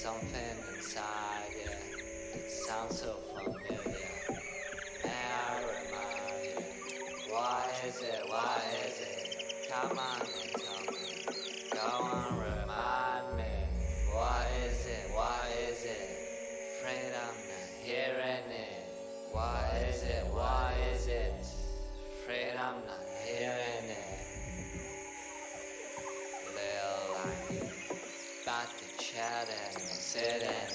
something inside, yeah. It sounds so familiar. May I remind you? Why is it? Why is it? Come on and tell me. Go on, remind me. Why is it? Why is it? Afraid I'm not hearing it. Why is it? Why is it? Afraid I'm not hearing it. Little like about to chat and sitting and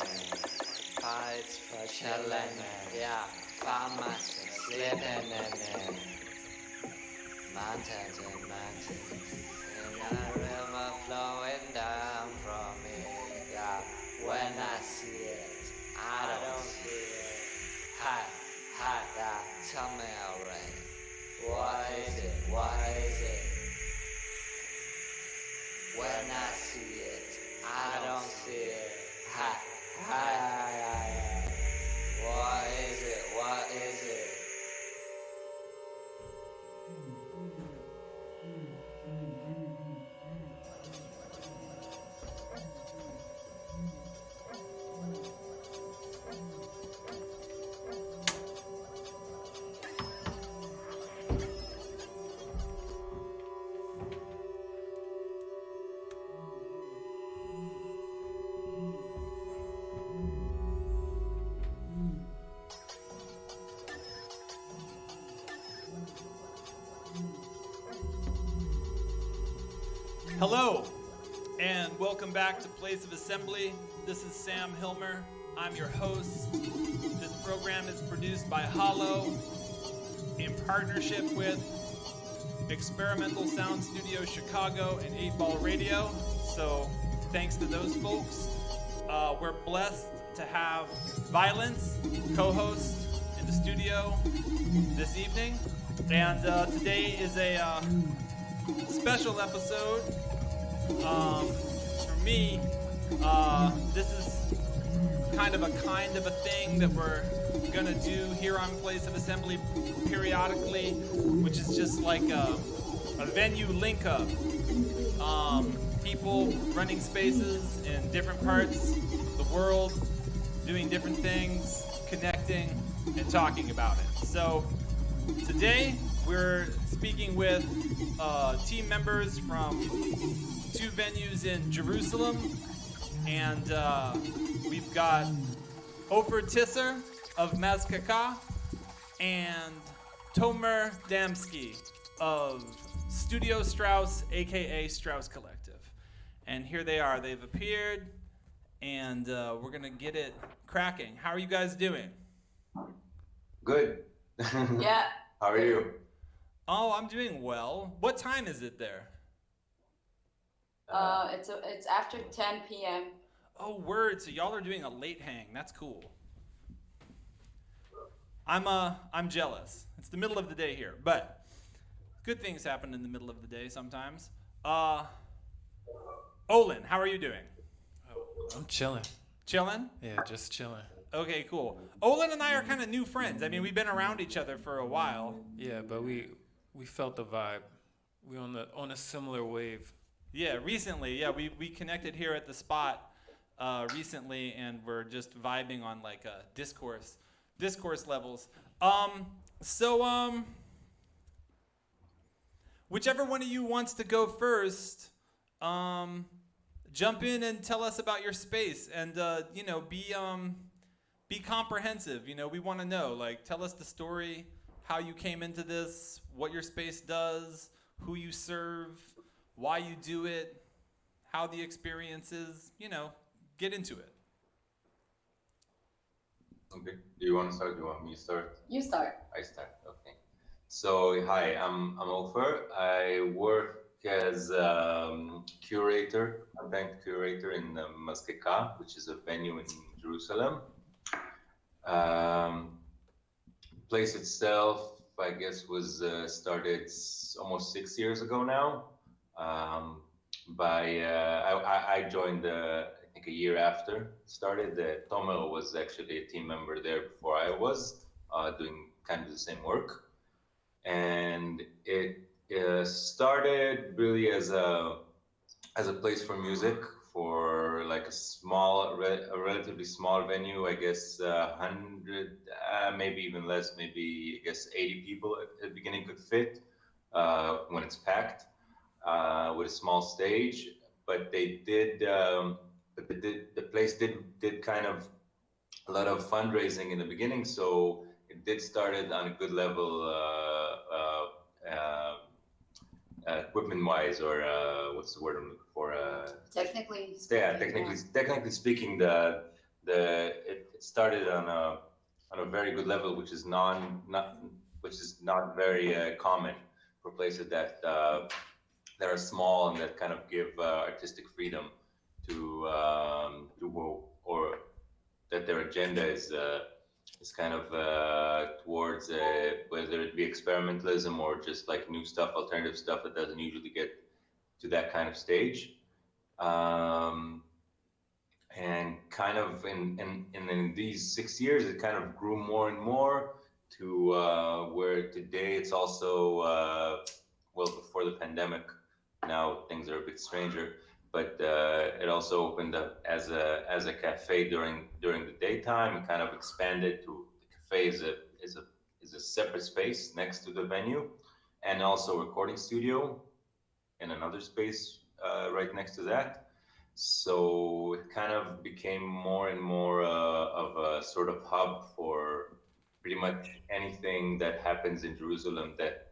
fights for chilling and yeah, found myself sleeping in it. Mountains and mountains and a river flowing down from me. Yeah, when I see it, I don't see it. Hi, yeah, tell me already. What is it? What is it? When I see it, I don't see it. Hi. What is it? What is it? Hello, and welcome back to Place of Assembly. This is Sam Hilmer. I'm your host. This program is produced by Hollow in partnership with Experimental Sound Studio Chicago and 8-Ball Radio. So thanks to those folks. We're blessed to have Violence, co-host in the studio this evening. And today is a special episode. For me, this is kind of a thing that we're gonna do here on Place of Assembly periodically, which is just like a venue link up. People running spaces in different parts of the world, doing different things, connecting, and talking about it. So today we're speaking with team members from 2 venues in Jerusalem, and we've got Ofer Tisser of Mazkeka and Tomer Damsky of Studio Straus, aka Straus Collective. And here they are. They've appeared, and we're gonna get it cracking. How are you guys doing? Good. Yeah. How are you? Oh, I'm doing well. What time is it there? It's after 10 p.m. Oh, word. So y'all are doing a late hang. That's cool. I'm jealous. It's the middle of the day here, but good things happen in the middle of the day sometimes. Olin, how are you doing? Oh, I'm chilling. Chilling? Yeah, just chilling. Okay, cool. Olin and I are kind of new friends. I mean, we've been around each other for a while. Yeah, but we felt the vibe. We on a similar wave. Yeah, recently. Yeah, we connected here at the spot recently, and we're just vibing on like discourse levels. So whichever one of you wants to go first, jump in and tell us about your space, and be comprehensive. We want to know. Like, tell us the story, how you came into this, what your space does, who you serve, why you do it, how the experience is, get into it. Okay. Do you want to start? Do you want me to start? You start. I start. Okay. So hi, I'm Ofer. I work as curator, a bank curator in Mazkeka, which is a venue in Jerusalem. Place itself, I guess, was started almost 6 years ago now. I joined I think a year after it started. Tomer was actually a team member there before I was doing kind of the same work, and it started really as a place for music for like a relatively small venue, I guess 100, maybe even less, maybe I guess 80 people at the beginning could fit when it's packed with a small stage. But they did, the place did kind of a lot of fundraising in the beginning, so it did started on a good level equipment wise, or what's the word I'm looking for? Technically Yeah, speaking, technically speaking, it started on a very good level, which is not very common for places that are small and that kind of give artistic freedom to or that their agenda is kind of towards whether it be experimentalism or just like new stuff, alternative stuff that doesn't usually get to that kind of stage. Um, and kind of in these 6 years, it kind of grew more and more to where today it's also well, before the pandemic. Now things are a bit stranger, but it also opened up as a cafe during the daytime, and kind of expanded to the cafe is a separate space next to the venue, and also a recording studio in another space right next to that. So it kind of became more and more of a sort of hub for pretty much anything that happens in Jerusalem that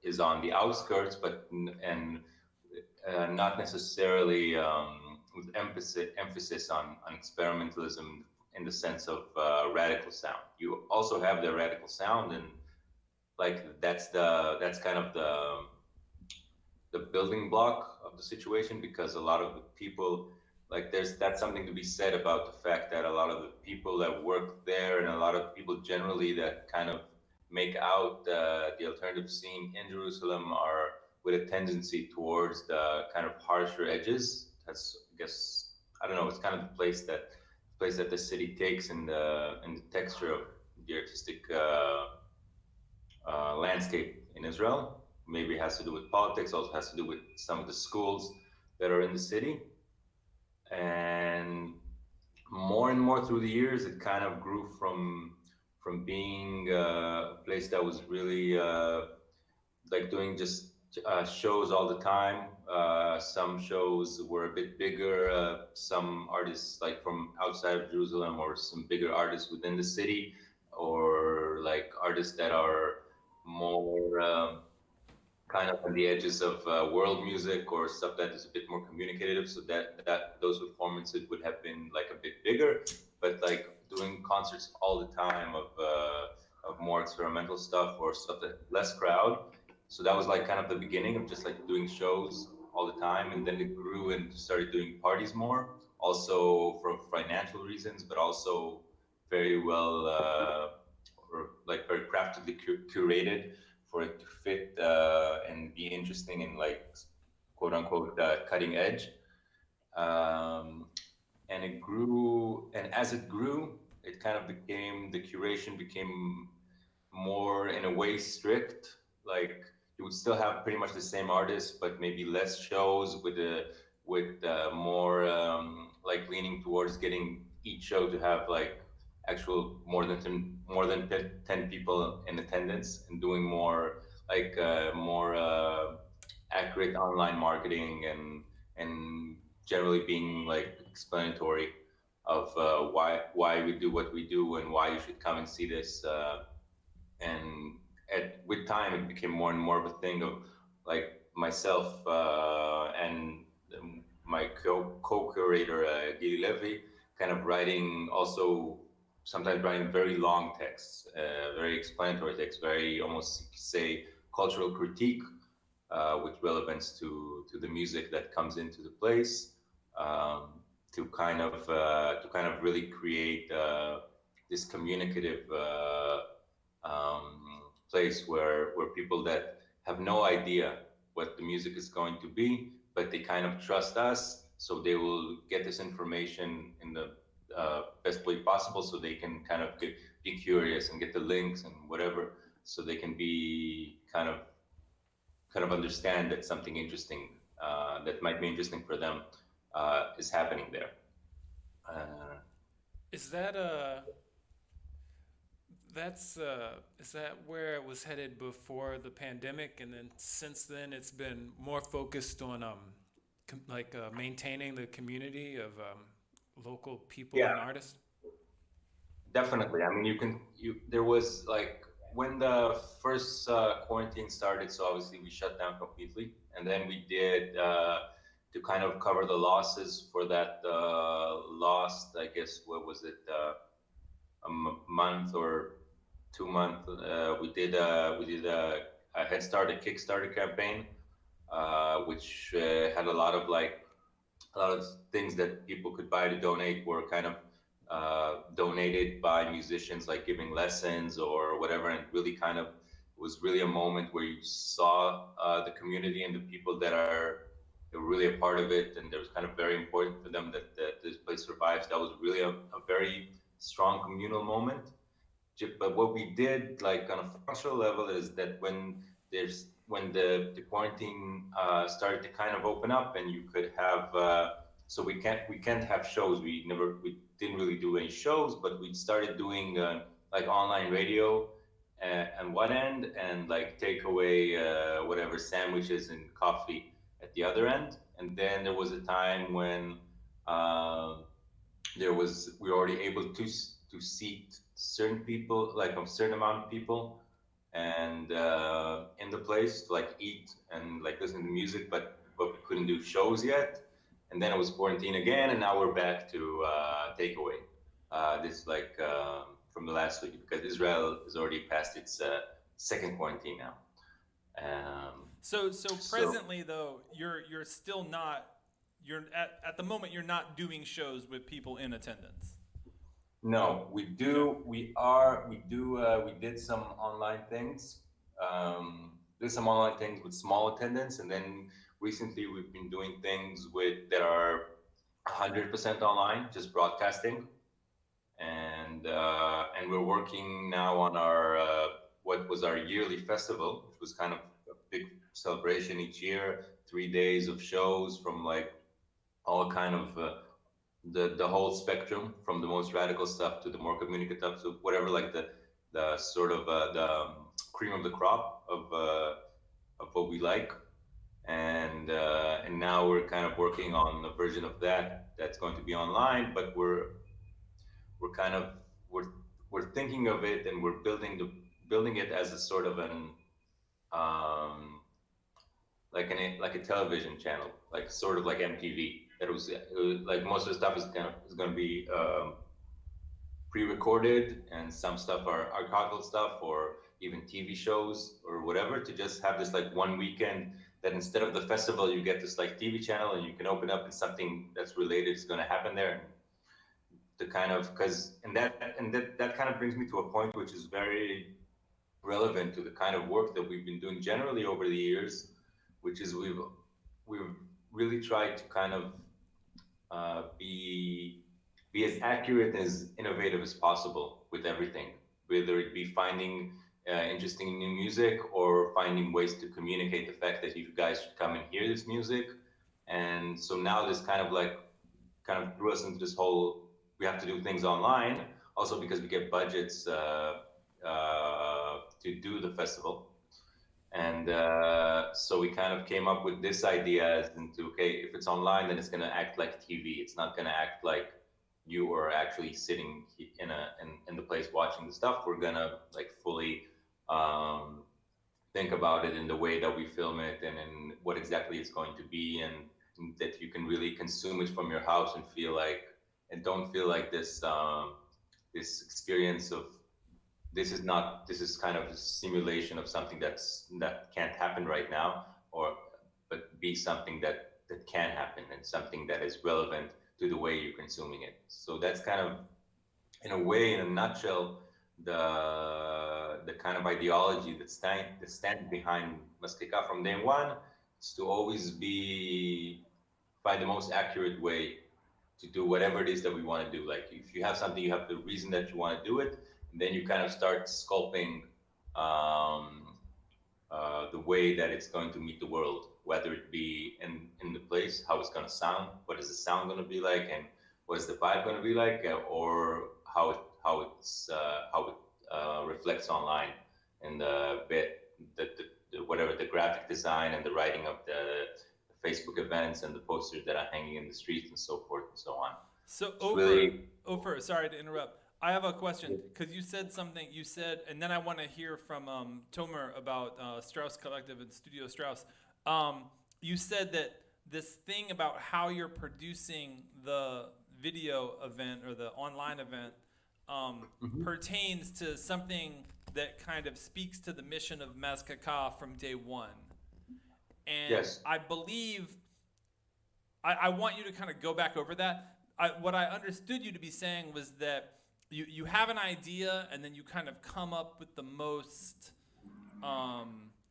is on the outskirts, but and not necessarily with emphasis on experimentalism in the sense of radical sound. You also have the radical sound, and like that's kind of the building block of the situation, because a lot of the people, like that's something to be said about the fact that a lot of the people that work there and a lot of people generally that kind of make out the alternative scene in Jerusalem are with a tendency towards the kind of harsher edges. That's, I guess, I don't know, it's kind of the place that the city takes in the texture of the artistic landscape in Israel. Maybe it has to do with politics, also has to do with some of the schools that are in the city. And more through the years, it kind of grew from being a place that was really like doing just shows all the time. Some shows were a bit bigger. Some artists like from outside of Jerusalem, or some bigger artists within the city, or like artists that are more kind of on the edges of world music or stuff that is a bit more communicative. So that those performances would have been like a bit bigger, but like doing concerts all the time of more experimental stuff or stuff that less crowd. So that was like kind of the beginning of just like doing shows all the time, and then it grew and started doing parties more. Also for financial reasons, but also very well or like very craftedly curated for it to fit and be interesting and like quote unquote cutting edge. And it grew, and as it grew, it kind of became, the curation became more in a way strict. Like you would still have pretty much the same artists, but maybe less shows with more like leaning towards getting each show to have like actual more than 10 people in attendance, and doing more like more accurate online marketing, and generally being like explanatory of why we do what we do and why you should come and see this. And with time, it became more and more of a thing of like myself and my co-curator Gili Levy kind of writing, also sometimes writing very long texts, very explanatory texts, very almost say cultural critique with relevance to the music that comes into the place, to kind of really create this communicative place where people that have no idea what the music is going to be, but they kind of trust us, so they will get this information in the best way possible, so they can kind of be curious and get the links and whatever, so they can be kind of understand that something interesting that might be interesting for them is happening there. Uh, Is that is that where it was headed before the pandemic, and then since then it's been more focused on maintaining the community of local people yeah, and artists? definitely. I mean, there was like when the first quarantine started, so obviously we shut down completely, and then we did to kind of cover the losses for that lost, I guess, what was it, month or 2 month? We did a Head Start, a Kickstarter campaign, which had a lot of things that people could buy to donate were kind of donated by musicians, like giving lessons or whatever, and really kind of was really a moment where you saw the community and the people that were really a part of it, and it was kind of very important for them that this place survives. That was really a very strong communal moment. But what we did, like on a functional level, is that when the quarantine started to kind of open up, and you could have so we can't have shows. We didn't really do any shows, but we started doing like online radio on one end, and like takeaway whatever sandwiches and coffee at the other end. And then there was a time when um we were already able to seat certain people, like a certain amount of people, and in the place to like eat and like listen to music, but we couldn't do shows yet. And then it was quarantine again, and now we're back to takeaway. This like from the last week, because Israel has already passed its second quarantine now. Um, So so presently though, you're still not you're at the moment you're not doing shows with people in attendance. No, Okay. we did some online things. Did some online things with small attendance, and then recently we've been doing things that are 100% online, just broadcasting. And we're working now on our what was our yearly festival, which was kind of a big celebration each year, 3 days of shows from like all kind of the whole spectrum, from the most radical stuff to the more communicative, so whatever, like the sort of the cream of the crop of what we like. And now we're kind of working on a version of that that's going to be online, but we're kind of we're we're thinking of it, and we're building it as a sort of an like a television channel, like sort of like MTV. It was like most of the stuff is going to be pre-recorded, and some stuff are archival stuff, or even TV shows or whatever. To just have this like one weekend, that instead of the festival, you get this like TV channel, and you can open up and something that's related is going to happen there. And to kind of because and that kind of brings me to a point which is very relevant to the kind of work that we've been doing generally over the years, which is we've really tried to kind of be as accurate and as innovative as possible with everything, whether it be finding interesting new music, or finding ways to communicate the fact that you guys should come and hear this music. And so now this kind of threw us into this whole, we have to do things online, also because we get budgets to do the festival. And so we kind of came up with this idea as into, okay, if it's online, then it's going to act like TV. It's not going to act like you are actually sitting in the place watching the stuff. We're going to like fully um, think about it in the way that we film it, and in what exactly it's going to be, and that you can really consume it from your house and feel like, and don't feel like this experience of, this is kind of a simulation of something that can't happen right now, or but be something that can happen, and something that is relevant to the way you're consuming it. So that's kind of, in a way, in a nutshell, the kind of ideology that stands behind Mazkeka from day one, is to always be find the most accurate way to do whatever it is that we want to do. Like if you have something, you have the reason that you want to do it, and then you kind of start sculpting the way that it's going to meet the world, whether it be in the place curious how it's going to sound. What is the sound going to be like, and what is the vibe going to be like, or how it reflects online in whatever the graphic design and the writing of the Facebook events and the posters that are hanging in the streets and so forth and so on. So It's really Ofer, sorry to interrupt. I have a question because you said something. You said, and then I want to hear from Tomer about Strauss Collective and Studio Strauss. You said that this thing about how you're producing the video event or the online event pertains to something that kind of speaks to the mission of Mazkeka from day one. And yes. I believe, I want you to kind of go back over that. What I understood you to be saying was that you have an idea and then you kind of come up with the most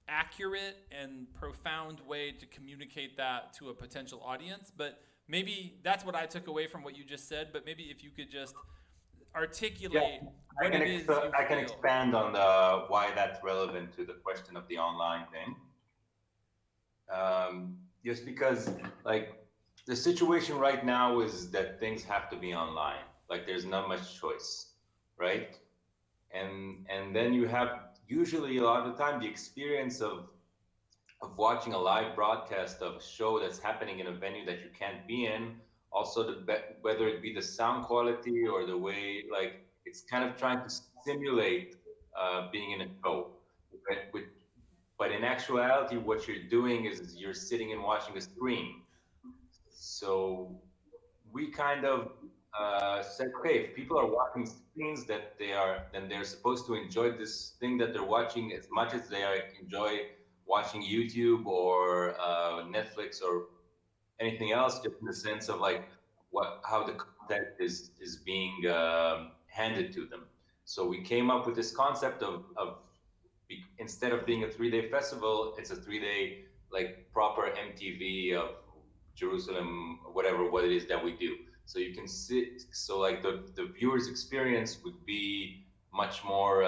accurate and profound way to communicate that to a potential audience. But maybe that's what I took away from what you just said. But maybe if you could just articulate what it is you feel. I can expand on why that's relevant to the question of the online thing. Just because, like, the situation right now is that things have to be online. Like, there's not much choice, right? And then you have usually a lot of the time the experience of watching a live broadcast of a show that's happening in a venue that you can't be in. Also, whether it be the sound quality or the way, like, it's kind of trying to simulate being in a show. But in actuality, what you're doing is you're sitting and watching a screen. So we kind of said, okay, if people are watching screens then they're supposed to enjoy this thing that they're watching as much as they enjoy watching YouTube or Netflix or anything else, just in the sense of like how the content is being handed to them. So we came up with this concept of instead of being a 3-day festival, it's a 3-day like proper MTV of Jerusalem, what it is that we do. So you can sit, so like the viewer's experience would be much more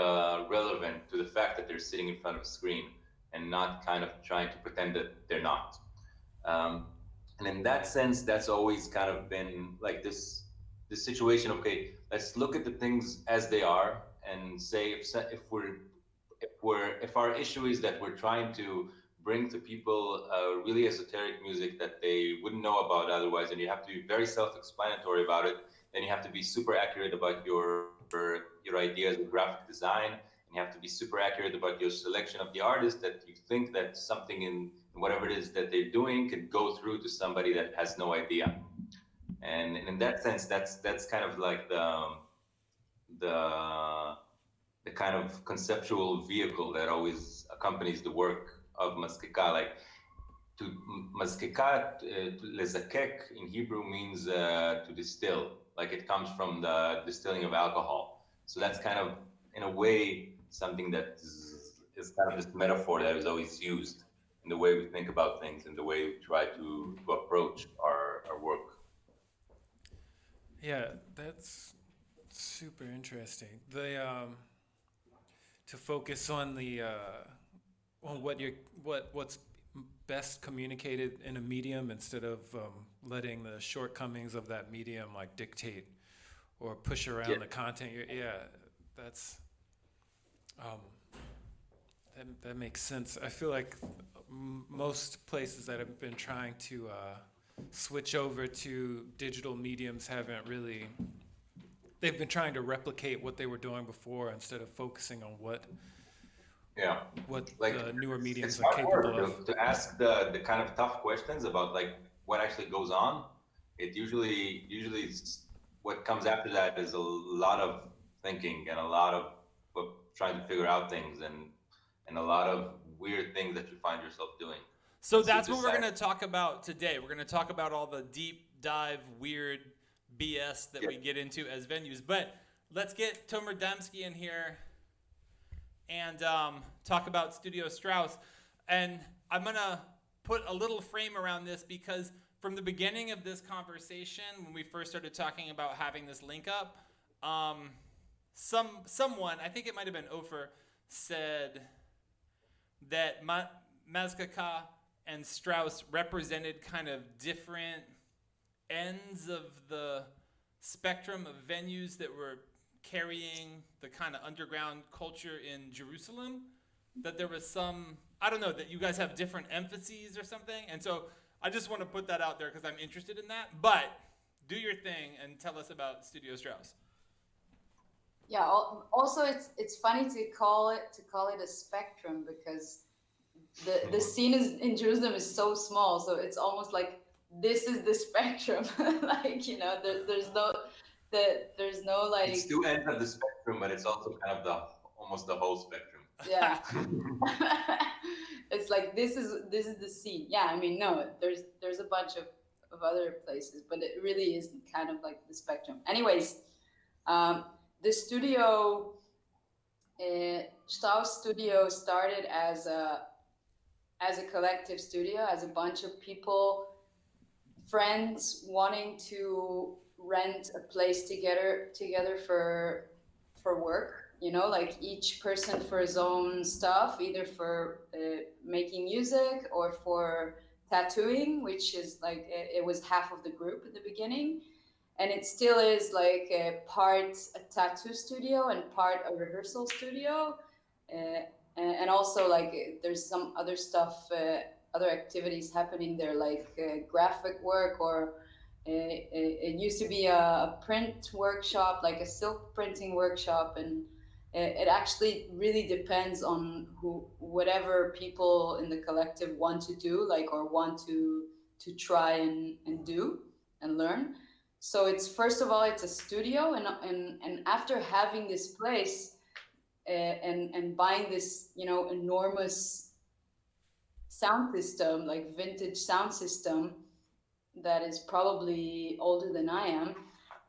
relevant to the fact that they're sitting in front of a screen and not kind of trying to pretend that they're not. And in that sense, that's always kind of been like this situation. Okay, let's look at the things as they are and say if our issue is that we're trying to bring to people really esoteric music that they wouldn't know about otherwise, and you have to be very self-explanatory about it, then you have to be super accurate about your ideas of graphic design, and you have to be super accurate about your selection of the artist, that you think that something in whatever it is that they're doing could go through to somebody that has no idea. And in that sense, that's kind of like the kind of conceptual vehicle that always accompanies the work of Mazkeka. Like, to Mazkeka, lezakek in Hebrew means to distill. Like, it comes from the distilling of alcohol. So that's kind of, in a way, something that is kind of this metaphor that is always used in the way we think about things, in the way we try to approach our work. Yeah, that's super interesting. To focus on the on what's best communicated in a medium instead of letting the shortcomings of that medium like dictate or push around the content. That's that makes sense. I feel like most places that have been trying to switch over to digital mediums haven't really. They've been trying to replicate what they were doing before instead of focusing on what like, the newer mediums are capable of. To ask the kind of tough questions about like what actually goes on. It usually what comes after that is a lot of thinking and a lot of trying to figure out things and a lot of weird things that you find yourself doing. So that's what we're going to talk about today. We're going to talk about all the deep dive weird BS that we get into as venues. But let's get Tomer Damsky in here and talk about Studio Strauss. And I'm going to put a little frame around this because from the beginning of this conversation, when we first started talking about having this link up, someone, I think it might have been Ofer, said that Mazkeka and Straus represented kind of different ends of the spectrum of venues that were carrying the kind of underground culture in Jerusalem, that there was some, I don't know, that you guys have different emphases or something. And so I just want to put that out there because I'm interested in that. But do your thing and tell us about Studio Straus. Yeah. Also, it's funny to call it a spectrum, because the scene in Jerusalem is so small, so it's almost like this is the spectrum. Like, you know, there's no like. It's two ends of the spectrum, but it's also kind of almost the whole spectrum. Yeah. It's like this is the scene. Yeah, I mean, no, there's a bunch of other places, but it really is kind of like the spectrum. Anyways, the studio, Strauss Studio, started as a collective studio, as a bunch of people, friends, wanting to rent a place together for work. You know, like each person for his own stuff, either for making music or for tattooing, which is like, it was half of the group at the beginning. And it still is like part a tattoo studio and part a rehearsal studio. And also like there's some other stuff, other activities happening there, like graphic work, or it used to be a print workshop, like a silk printing workshop. And it actually really depends on whatever people in the collective want to do, like, or want to try and do and learn. So it's, first of all, it's a studio, and after having this place and buying this, you know, enormous sound system, like vintage sound system that is probably older than I am.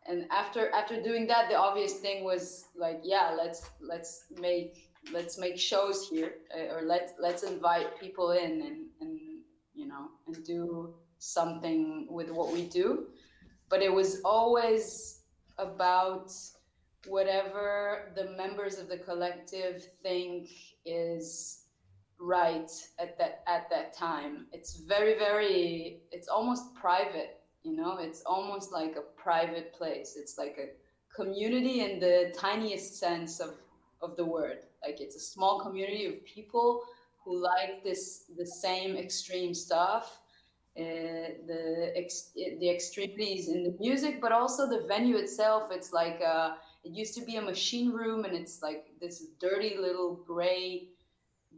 And after doing that, the obvious thing was like, yeah, let's make shows here, or let's invite people in and you know, and do something with what we do. But it was always about whatever the members of the collective think is right at that time. It's very, it's almost private, you know, it's almost like a private place. It's like a community in the tiniest sense of the word. Like, it's a small community of people who like the same extreme stuff, the extremities in the music, but also the venue itself. It's like it used to be a machine room, and it's like this dirty little gray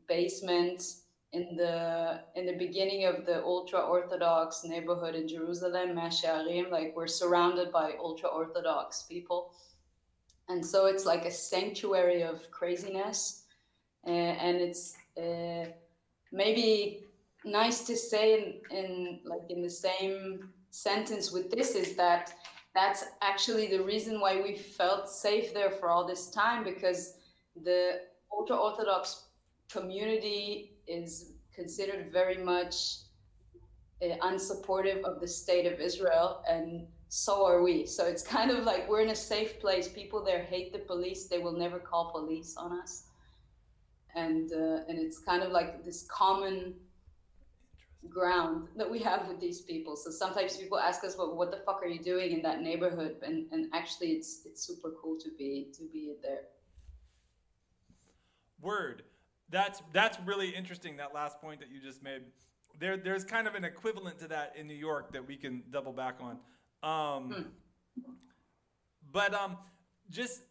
basement in the beginning of the ultra-Orthodox neighborhood in Jerusalem, Mea Shearim. Like, we're surrounded by ultra-Orthodox people, and so it's like a sanctuary of craziness. And it's maybe nice to say in the same sentence with this, is that that's actually the reason why we felt safe there for all this time, because the ultra-Orthodox community is considered very much unsupportive of the state of Israel, and so are we. So it's kind of like we're in a safe place. People there hate the police. They will never call police on us. And it's kind of like this common ground that we have with these people. So sometimes people ask us, well, what the fuck are you doing in that neighborhood? And actually it's super cool to be there. Word. That's really interesting, that last point that you just made. There's kind of an equivalent to that in New York that we can double back on. But just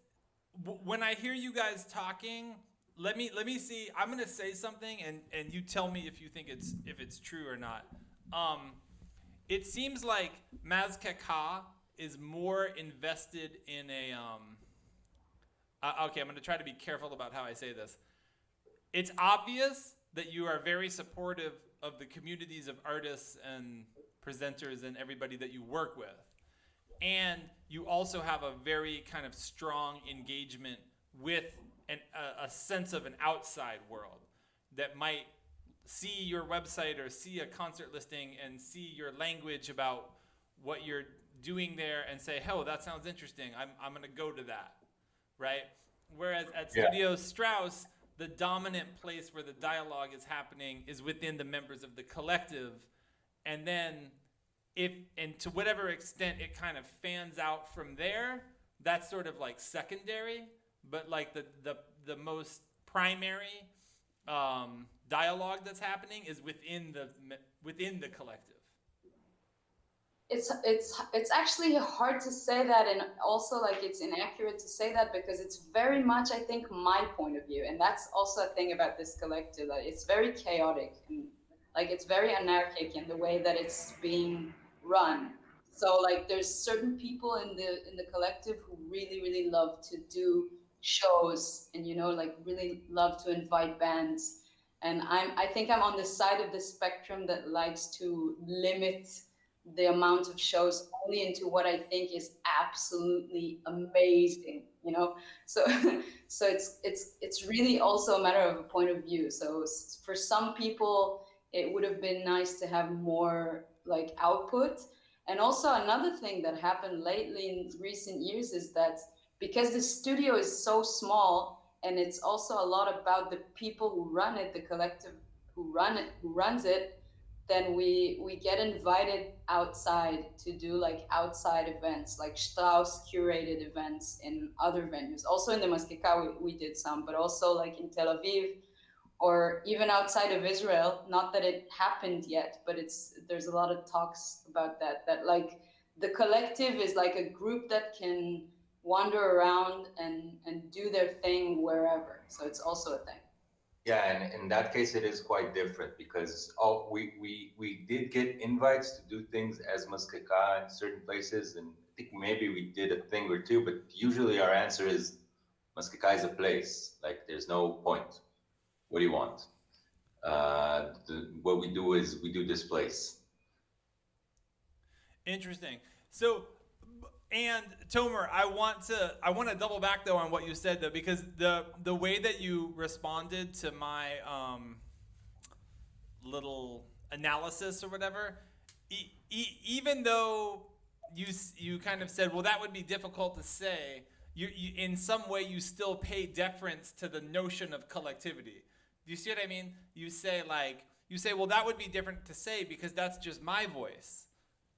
when I hear you guys talking, let me see. I'm gonna say something, and you tell me if you think it's true or not. It seems like Mazkeka is more invested in a okay, I'm gonna try to be careful about how I say this. It's obvious that you are very supportive of the communities of artists and presenters and everybody that you work with. And you also have a very kind of strong engagement with a sense of an outside world that might see your website or see a concert listing and see your language about what you're doing there and say, oh, that sounds interesting. I'm going to go to that, right? Whereas at Studio Straus, the dominant place where the dialogue is happening is within the members of the collective, and then and to whatever extent it kind of fans out from there, that's sort of like secondary, but like the most primary dialogue that's happening is within the collective. It's actually hard to say that, and also like it's inaccurate to say that, because it's very much, I think, my point of view, and that's also a thing about this collective, that it's very chaotic and like it's very anarchic in the way that it's being run. So like there's certain people in the collective who really love to do shows, and like really love to invite bands, and I think I'm on the side of the spectrum that likes to limit the amount of shows only into what I think is absolutely amazing, So, so it's really also a matter of a point of view. So for some people, it would have been nice to have more like output. And also another thing that happened lately in recent years is that because the studio is so small, and it's also a lot about the people who run it, the collective who runs it, then we get invited outside to do like outside events, like Strauss curated events in other venues. Also in the Mazkeka, we did some, but also like in Tel Aviv, or even outside of Israel. Not that it happened yet, but there's a lot of talks about that like the collective is like a group that can wander around and do their thing wherever. So it's also a thing. Yeah, and in that case, it is quite different because we did get invites to do things as Mazkeka in certain places, and I think maybe we did a thing or two, but usually our answer is Mazkeka is a place. Like, there's no point. What do you want? What we do is we do this place. Interesting. So, and Tomer, I want to double back though on what you said though, because the way that you responded to my little analysis or whatever, even though you kind of said, well, that would be difficult to say, you in some way you still pay deference to the notion of collectivity. Do you see what I mean? You say, well, that would be different to say because that's just my voice,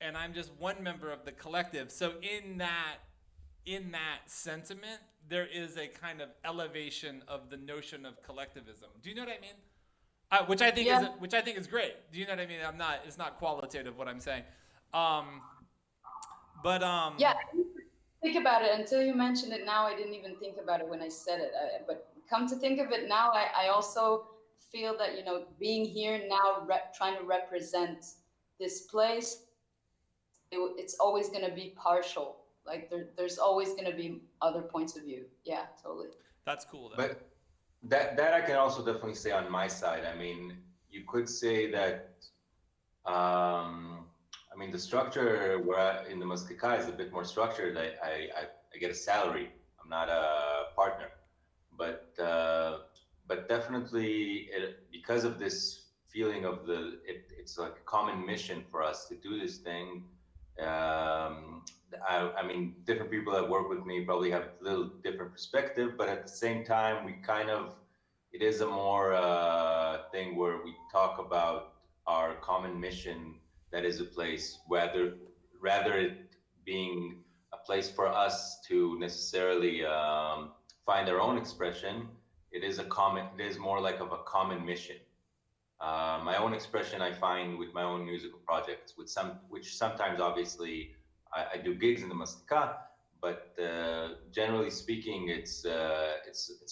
and I'm just one member of the collective. So in that sentiment, there is a kind of elevation of the notion of collectivism. Do you know what I mean? Which I think is great. Do you know what I mean? It's not qualitative what I'm saying. Yeah, I didn't think about it until you mentioned it now. I didn't even think about it when I said it. But come to think of it now, I also feel that, being here now, trying to represent this place, it's always going to be partial. Like there's always going to be other points of view. Yeah, totally. That's cool though. But that I can also definitely say on my side. I mean, you could say that the structure in the Mazkeka is a bit more structured. I get a salary. I'm not a partner, but definitely because of this feeling of it's like a common mission for us to do this thing. Different people that work with me probably have a little different perspective, but at the same time, it is a more thing where we talk about our common mission. That is a place, rather it being a place for us to necessarily find our own expression. It is more like of a common mission. My own expression I find with my own musical projects, which sometimes obviously I do gigs in the Mazkeka, but generally speaking, it's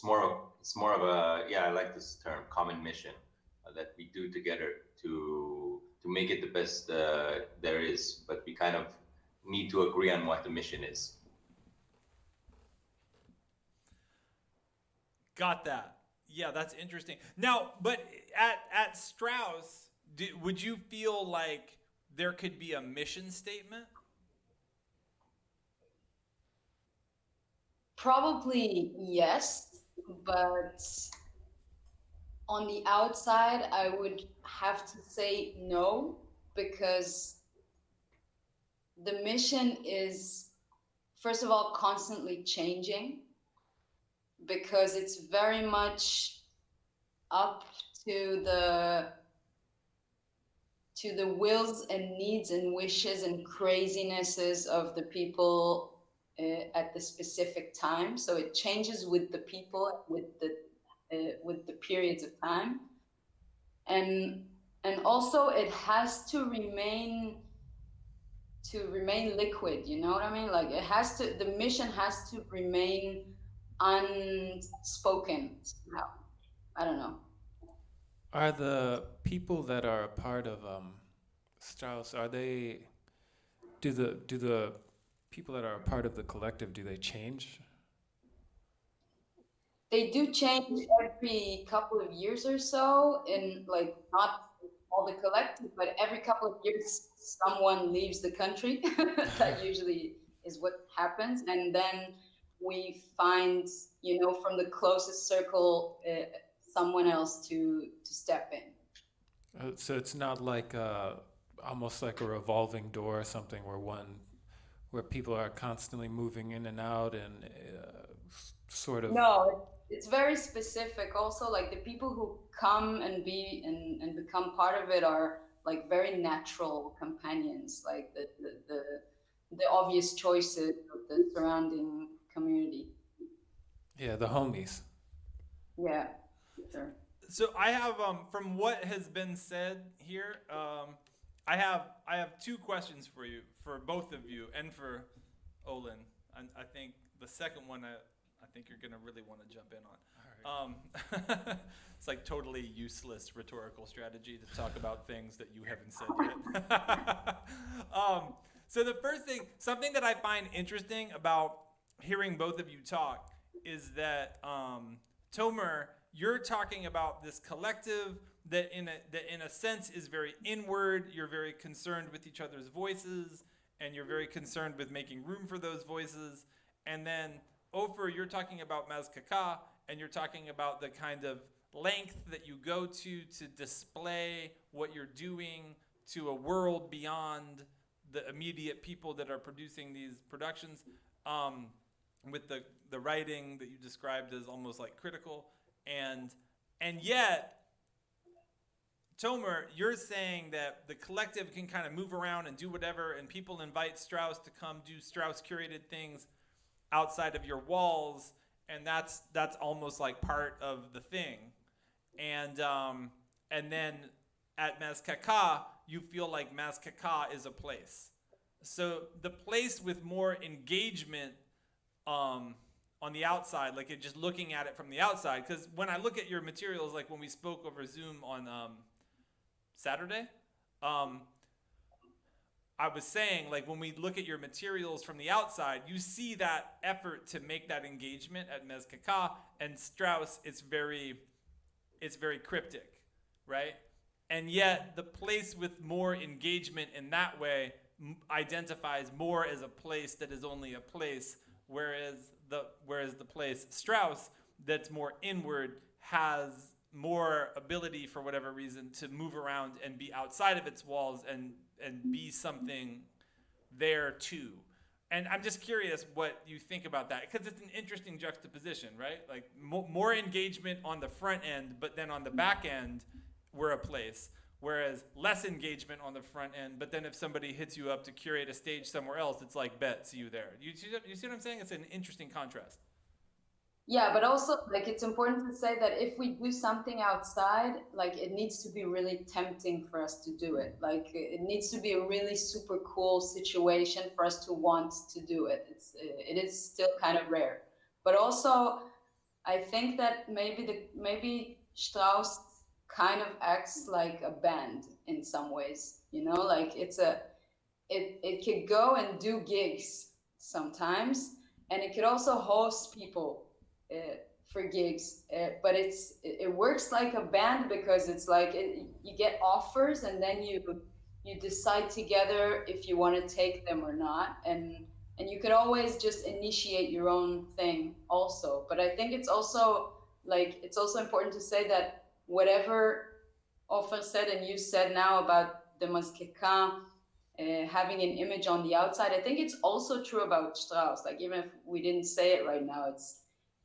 more of a, I like this term, common mission that we do together to make it the best there is, but we kind of need to agree on what the mission is. Got that. Yeah, that's interesting. Now, but at Strauss, would you feel like there could be a mission statement? Probably yes, but on the outside, I would have to say no, because the mission is, first of all, constantly changing, because it's very much up to the wills and needs and wishes and crazinesses of the people at the specific time. So it changes with the people, with the periods of time, and also it has to remain liquid. You know what I mean? Like it has to. The mission has to remain unspoken somehow. I don't know. Are the people that are a part of Strauss, do the people that are a part of the collective, do they change? They do change every couple of years or so, in like not all the collective, but every couple of years someone leaves the country. That usually is what happens, and then we find, from the closest circle, someone else to step in. So it's not like almost like a revolving door or something where people are constantly moving in and out and sort of. No, it's very specific. Also, like the people who come and be and become part of it are like very natural companions, like the obvious choices of the surrounding community. Yeah, the homies. Yeah, sure. So I have, from what has been said here, I have two questions for you, for both of you, and for Olin. I think the second one, I think you're gonna really want to jump in on. It's like totally useless rhetorical strategy to talk about things that you haven't said yet. So the first thing, something that I find interesting about hearing both of you talk is that Tomer, you're talking about this collective that in a sense is very inward. You're very concerned with each other's voices, and you're very concerned with making room for those voices. And then Ofer, you're talking about Mazkeka, and you're talking about the kind of length that you go to display what you're doing to a world beyond the immediate people that are producing these productions, with the writing that you described as almost like critical. And yet, Tomer, you're saying that the collective can kind of move around and do whatever, and people invite Strauss to come do Strauss curated things outside of your walls, and that's almost like part of the thing. And then at Mazkeka, you feel like Mazkeka is a place. So the place with more engagement on the outside, like it just looking at it from the outside. Because when I look at your materials, like when we spoke over Zoom on Saturday, I was saying, like, when we look at your materials from the outside, you see that effort to make that engagement at Mazkeka, and Strauss, it's very cryptic, right? And yet the place with more engagement in that way identifies more as a place that is only a place, whereas the place Strauss that's more inward has more ability, for whatever reason, to move around and be outside of its walls and be something there too. And I'm just curious what you think about that, because it's an interesting juxtaposition, right? Like more engagement on the front end, but then on the back end, we're a place. Whereas less engagement on the front end, but then if somebody hits you up to curate a stage somewhere else, it's like, bet, see you there. You see what I'm saying? It's an interesting contrast. Yeah, but also, like, it's important to say that if we do something outside, like, it needs to be really tempting for us to do it. Like, it needs to be a really super cool situation for us to want to do it. It is still kind of rare. But also, I think that maybe Strauss kind of acts like a band in some ways, like it could go and do gigs sometimes, and it could also host people for gigs, but it works like a band, because it's like you get offers, and then you decide together if you want to take them or not, and you can always just initiate your own thing also. But I think it's also important to say that whatever Ofer said and you said now about the Mazkeka having an image on the outside, I think it's also true about Strauss. Like, even if we didn't say it right now,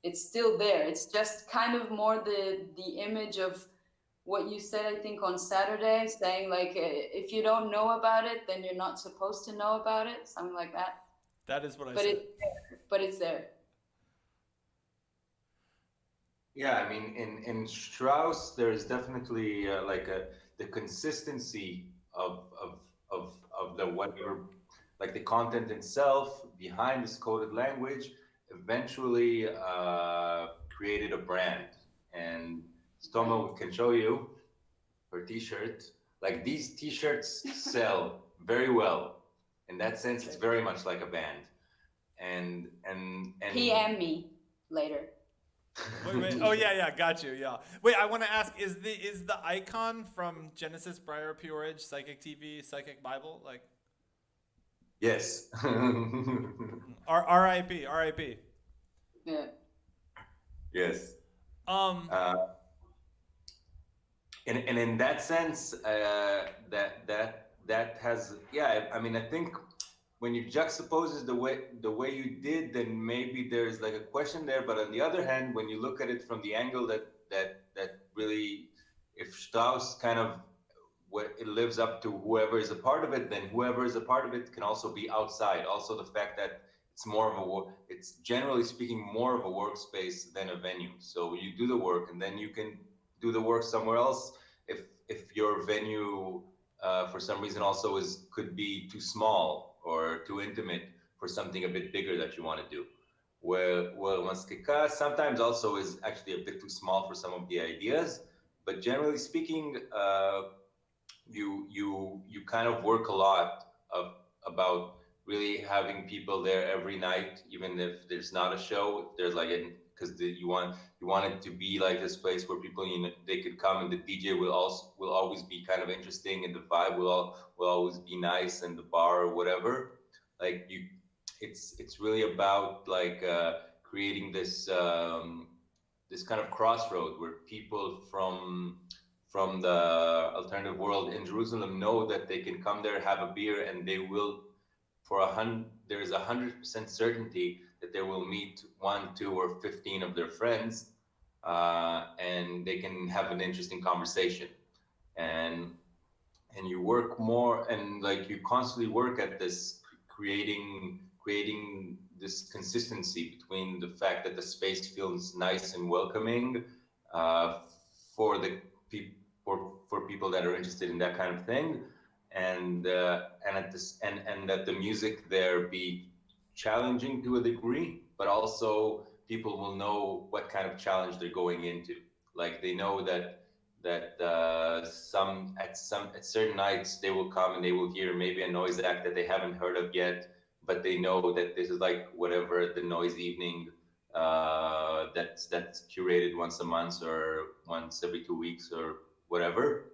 it's still there. It's just kind of more the image of what you said, I think, on Saturday, saying like, if you don't know about it, then you're not supposed to know about it, something like that. That is what I But said. it's there. Yeah, I mean, in Strauss, there is definitely the consistency of the whatever, like the content itself behind this coded language, eventually created a brand. And Stomo can show you her T-shirt. Like these T-shirts sell very well. In that sense, it's very much like a band. And PM me later. Wait. Oh yeah, got you. Yeah. Wait, I want to ask: is the icon from Genesis, Briar, Peorage, Psychic TV, Psychic Bible like? Yes. R.I.P. R.I.P. Yeah. Yes. Um. And in that sense, that has, yeah. I mean, I think when you juxtapose the way you did, then maybe there's like a question there. But on the other hand, when you look at it from the angle that really, if Strauss kind of it lives up to whoever is a part of it, then whoever is a part of it can also be outside. Also, the fact that it's more of it's generally speaking more of a workspace than a venue. So you do the work, and then you can do the work somewhere else. If your venue for some reason also could be too small or too intimate for something a bit bigger that you want to do. Well, Mazkeka sometimes also is actually a bit too small for some of the ideas, but generally speaking, you kind of work a lot about really having people there every night, even if there's not a show. If there's like because you want it to be like this place where people they could come, and the DJ will always be kind of interesting, and the vibe will always be nice, and the bar or whatever. Like it's really about like creating this kind of crossroad where people from the alternative world in Jerusalem know that they can come there, have a beer, and they will, there's 100% certainty that they will meet 1, 2, or 15 of their friends, and they can have an interesting conversation. And you work more, and like you constantly work at this creating this consistency between the fact that the space feels nice and welcoming for the people for people that are interested in that kind of thing, and that the music there be challenging to a degree, but also people will know what kind of challenge they're going into. Like they know that at certain nights they will come and they will hear maybe a noise act that they haven't heard of yet, but they know that this is like whatever the noise evening that's curated once a month or once every 2 weeks or whatever,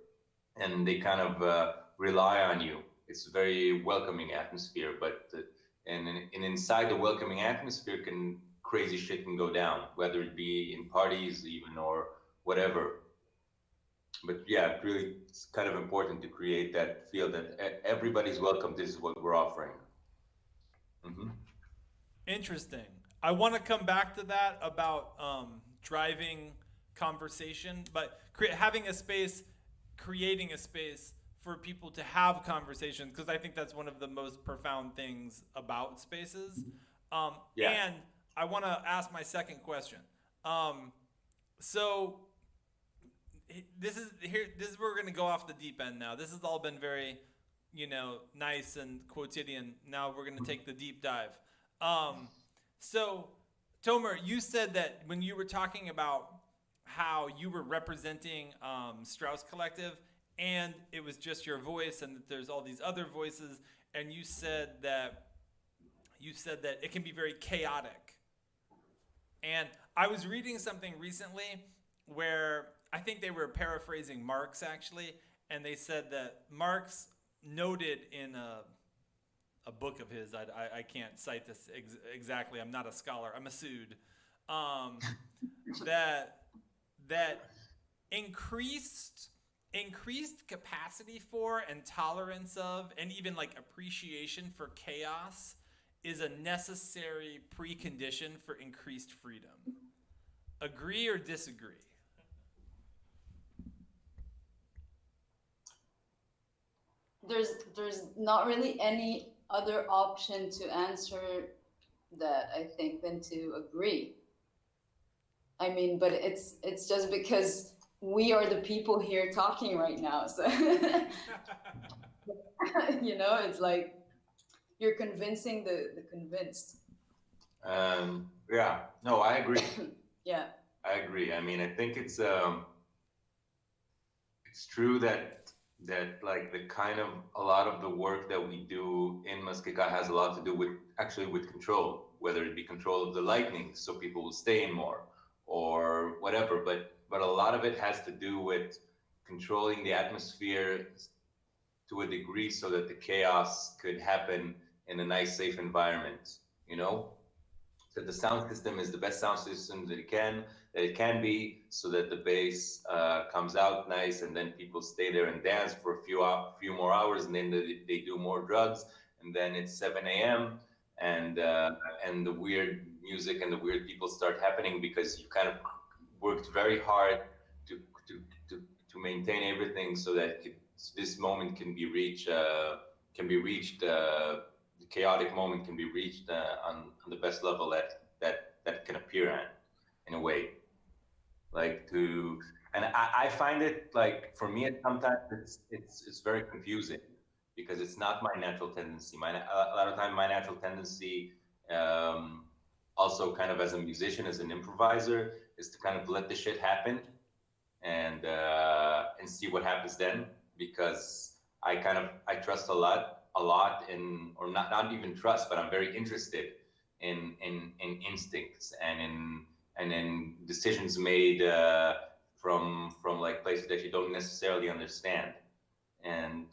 and they kind of rely on you. It's a very welcoming atmosphere, but and inside the welcoming atmosphere, crazy shit can go down, whether it be in parties even or whatever. But yeah, really, it's kind of important to create that feel that everybody's welcome. This is what we're offering. Mm-hmm. Interesting. I want to come back to that about driving conversation, but having a space, creating a space for people to have conversations, because I think that's one of the most profound things about spaces. Yeah. And I want to ask my second question. So this is where we're going to go off the deep end now. This has all been very, nice and quotidian. Now we're going to take the deep dive. So, Tomer, you said that when you were talking about how you were representing Strauss Collective, and it was just your voice, and that there's all these other voices, and you said that it can be very chaotic. And I was reading something recently where I think they were paraphrasing Marx actually, and they said that Marx noted in a book of his, I can't cite this exactly, I'm not a scholar, I'm a sued, that increased capacity for and tolerance of and even like appreciation for chaos is a necessary precondition for increased freedom. Agree or disagree? There's not really any other option to answer that, I think, than to agree. I mean, but it's just because we are the people here talking right now. So it's like you're convincing the convinced. Yeah, no, I agree. Yeah. I agree. I mean, I think it's true that like the kind of a lot of the work that we do in Mazkeka has a lot to do with actually with control, whether it be control of the lightning, so people will stay in more, or whatever. But a lot of it has to do with controlling the atmosphere to a degree so that the chaos could happen in a nice, safe environment. You know, that the sound system is the best sound system that it can be, so that the bass comes out nice, and then people stay there and dance for a few more hours, and then they do more drugs, and then it's 7 a.m. And the weird music and the weird people start happening because you kind of worked very hard to to to, to maintain everything so that this moment can be reached. The chaotic moment can be reached on the best level that can appear in a way, like to. And I find it like, for me, sometimes it's very confusing because it's not my natural tendency. A lot of time my natural tendency, um, also kind of as a musician, as an improviser, is to kind of let the shit happen and see what happens then, because I trust a lot in, or not even trust, but I'm very interested in instincts and in decisions made from like places that you don't necessarily understand. And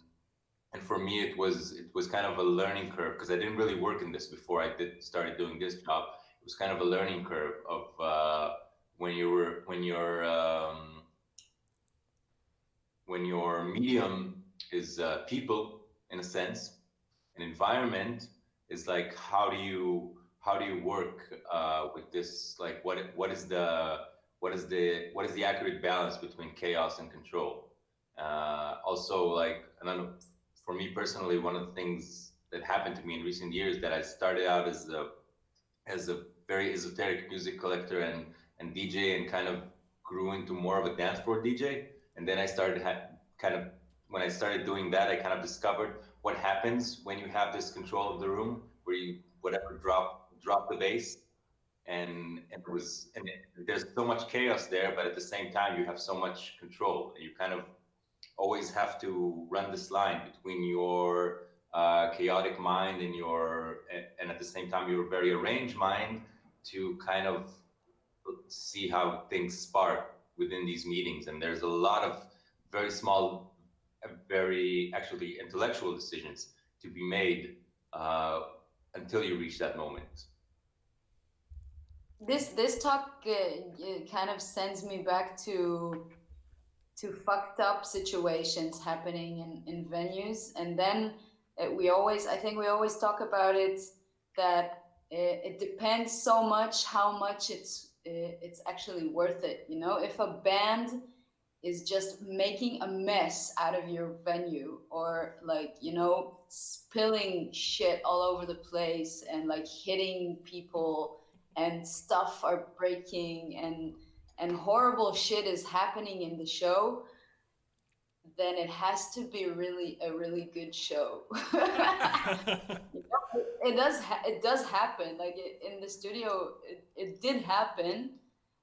and for me it was kind of a learning curve, because I didn't really work in this before I did started doing this job. It was kind of a learning curve of when your medium is people, in a sense, an environment is like, how do you work with this, like what is the accurate balance between chaos and control. Also, like, I don't know, for me personally, one of the things that happened to me in recent years, that I started out as a very esoteric music collector and DJ, and kind of grew into more of a dance floor DJ. And then I started kind of when I started doing that, I kind of discovered what happens when you have this control of the room, where you whatever drop the bass, there's so much chaos there, but at the same time you have so much control. You kind of always have to run this line between your chaotic mind and at the same time your very arranged mind, to kind of see how things spark within these meetings. And there's a lot of very small, very actually intellectual decisions to be made until you reach that moment. This talk kind of sends me back to fucked up situations happening in venues. And then I think we always talk about it, that it depends so much how much it's actually worth it. If a band is just making a mess out of your venue, or like, spilling shit all over the place, and like hitting people, and stuff are breaking, and horrible shit is happening in the show, then it has to be really a really good show. It does happen. Like in the studio, it did happen,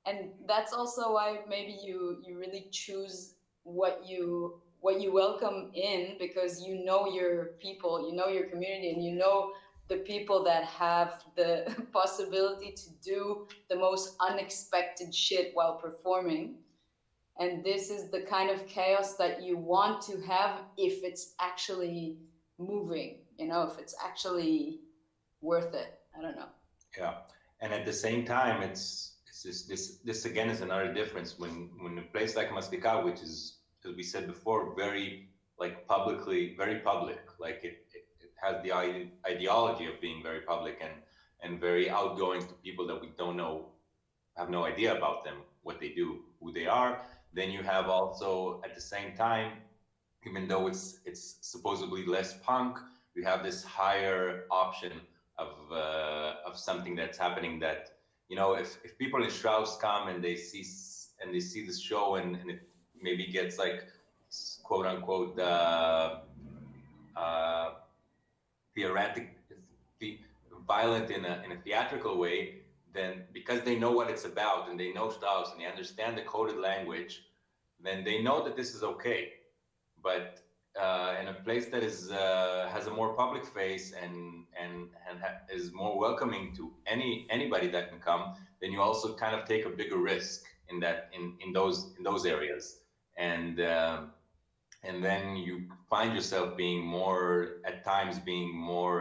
and that's also why maybe you really choose what you welcome in, because your people, your community, and the people that have the possibility to do the most unexpected shit while performing. And this is the kind of chaos that you want to have, if it's actually moving, if it's actually worth it. I don't know. Yeah, and at the same time, it's just this again is another difference when a place like Mazkeka, which is, as we said before, very like very public, like it has the ideology of being very public and very outgoing to people that we don't know have no idea about them, what they do, who they are. Then you have also at the same time, even though it's supposedly less punk, you have this higher option of something that's happening that, you know, if people in Strauss come and they see this show and it maybe gets like quote unquote uh, theoretic, violent in a theatrical way, then because they know what it's about and they know Strauss and they understand the coded language, then they know that this is okay. But in a place that is has a more public face and is more welcoming to anybody that can come, then you also kind of take a bigger risk in those areas, and then you find yourself being more at times being more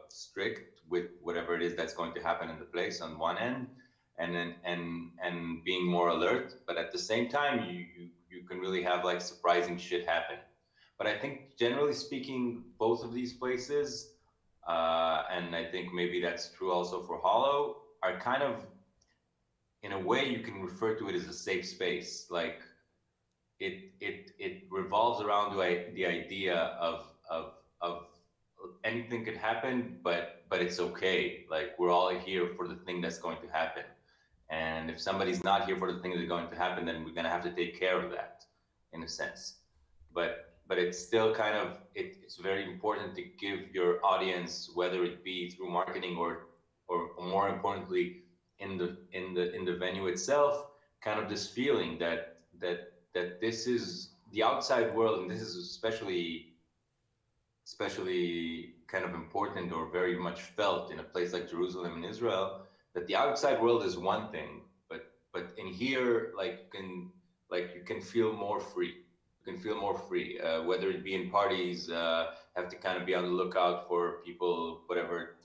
strict with whatever it is that's going to happen in the place on one end, and then and being more alert, but at the same time you can really have like surprising shit happen. But I think generally speaking, both of these places, and I think maybe that's true also for Hollow, are kind of, in a way, you can refer to it as a safe space. Like it revolves around the idea of anything could happen, but it's okay. Like we're all here for the thing that's going to happen, and if somebody's not here for the thing that's going to happen, then we're gonna have to take care of that, in a sense. But it's still kind of it's very important to give your audience, whether it be through marketing or more importantly in the venue itself, kind of this feeling that this is the outside world, and this is especially kind of important or very much felt in a place like Jerusalem in Israel, that the outside world is one thing, but in here, you can feel more free. You can feel more free, whether it be in parties, have to kind of be on the lookout for people, whatever,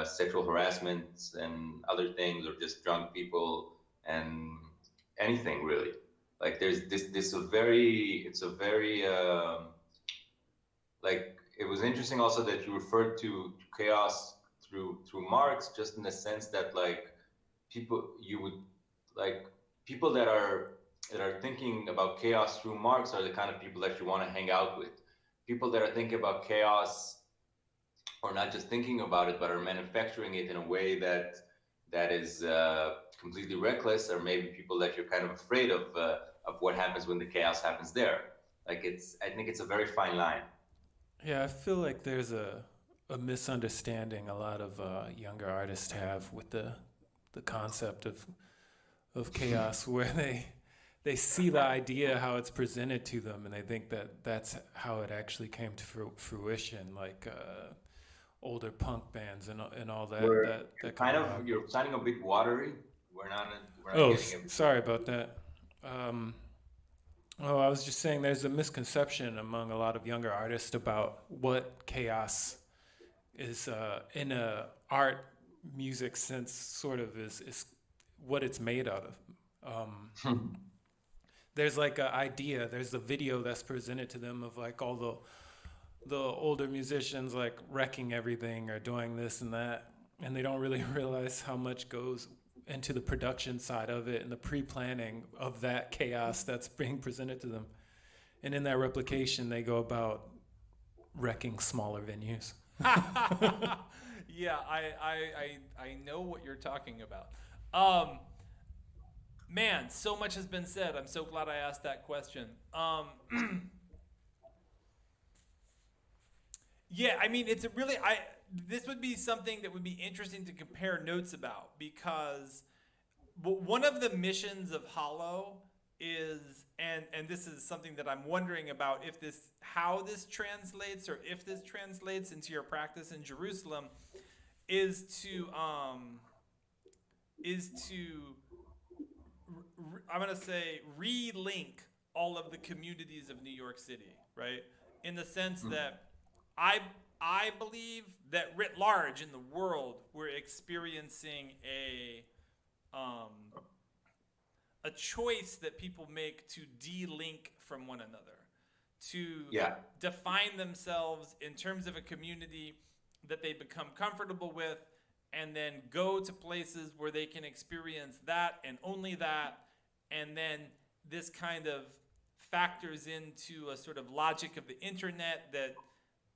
sexual harassment and other things, or just drunk people and anything really. Like there's this a very, it's a very, like it was interesting also that you referred to chaos through Marx, just in the sense that like people that are thinking about chaos through Marx are the kind of people that you want to hang out with. People that are thinking about chaos, or not just thinking about it, but are manufacturing it in a way that is completely reckless, or maybe people that you're kind of afraid of what happens when the chaos happens there. Like I think it's a very fine line. Yeah, I feel like there's a misunderstanding a lot of younger artists have with the concept of chaos, where they see the idea how it's presented to them, and they think that that's how it actually came to fruition, like older punk bands and all that. That kind of vibe. you're sounding a bit watery. We're not Oh, getting it. sorry about that. I was just saying there's a misconception among a lot of younger artists about what chaos is in a art music sense, sort of is what it's made out of. There's like an idea, there's a video that's presented to them of like all the older musicians like wrecking everything or doing this and that, and they don't really realize how much goes into the production side of it and the pre-planning of that chaos that's being presented to them. And in that replication, they go about wrecking smaller venues. Yeah, I know what you're talking about. Man, so much has been said. I'm so glad I asked that question. Yeah, I mean, it's a really this would be something that would be interesting to compare notes about, because one of the missions of Hollow is, and this is something that I'm wondering about, how this translates, or if this translates into your practice in Jerusalem, is to I'm gonna say relink all of the communities of New York City, right? In the sense that I believe that writ large in the world, we're experiencing a choice that people make to de-link from one another, to define themselves in terms of a community that they become comfortable with, and then go to places where they can experience that and only that. And then this kind of factors into a sort of logic of the internet that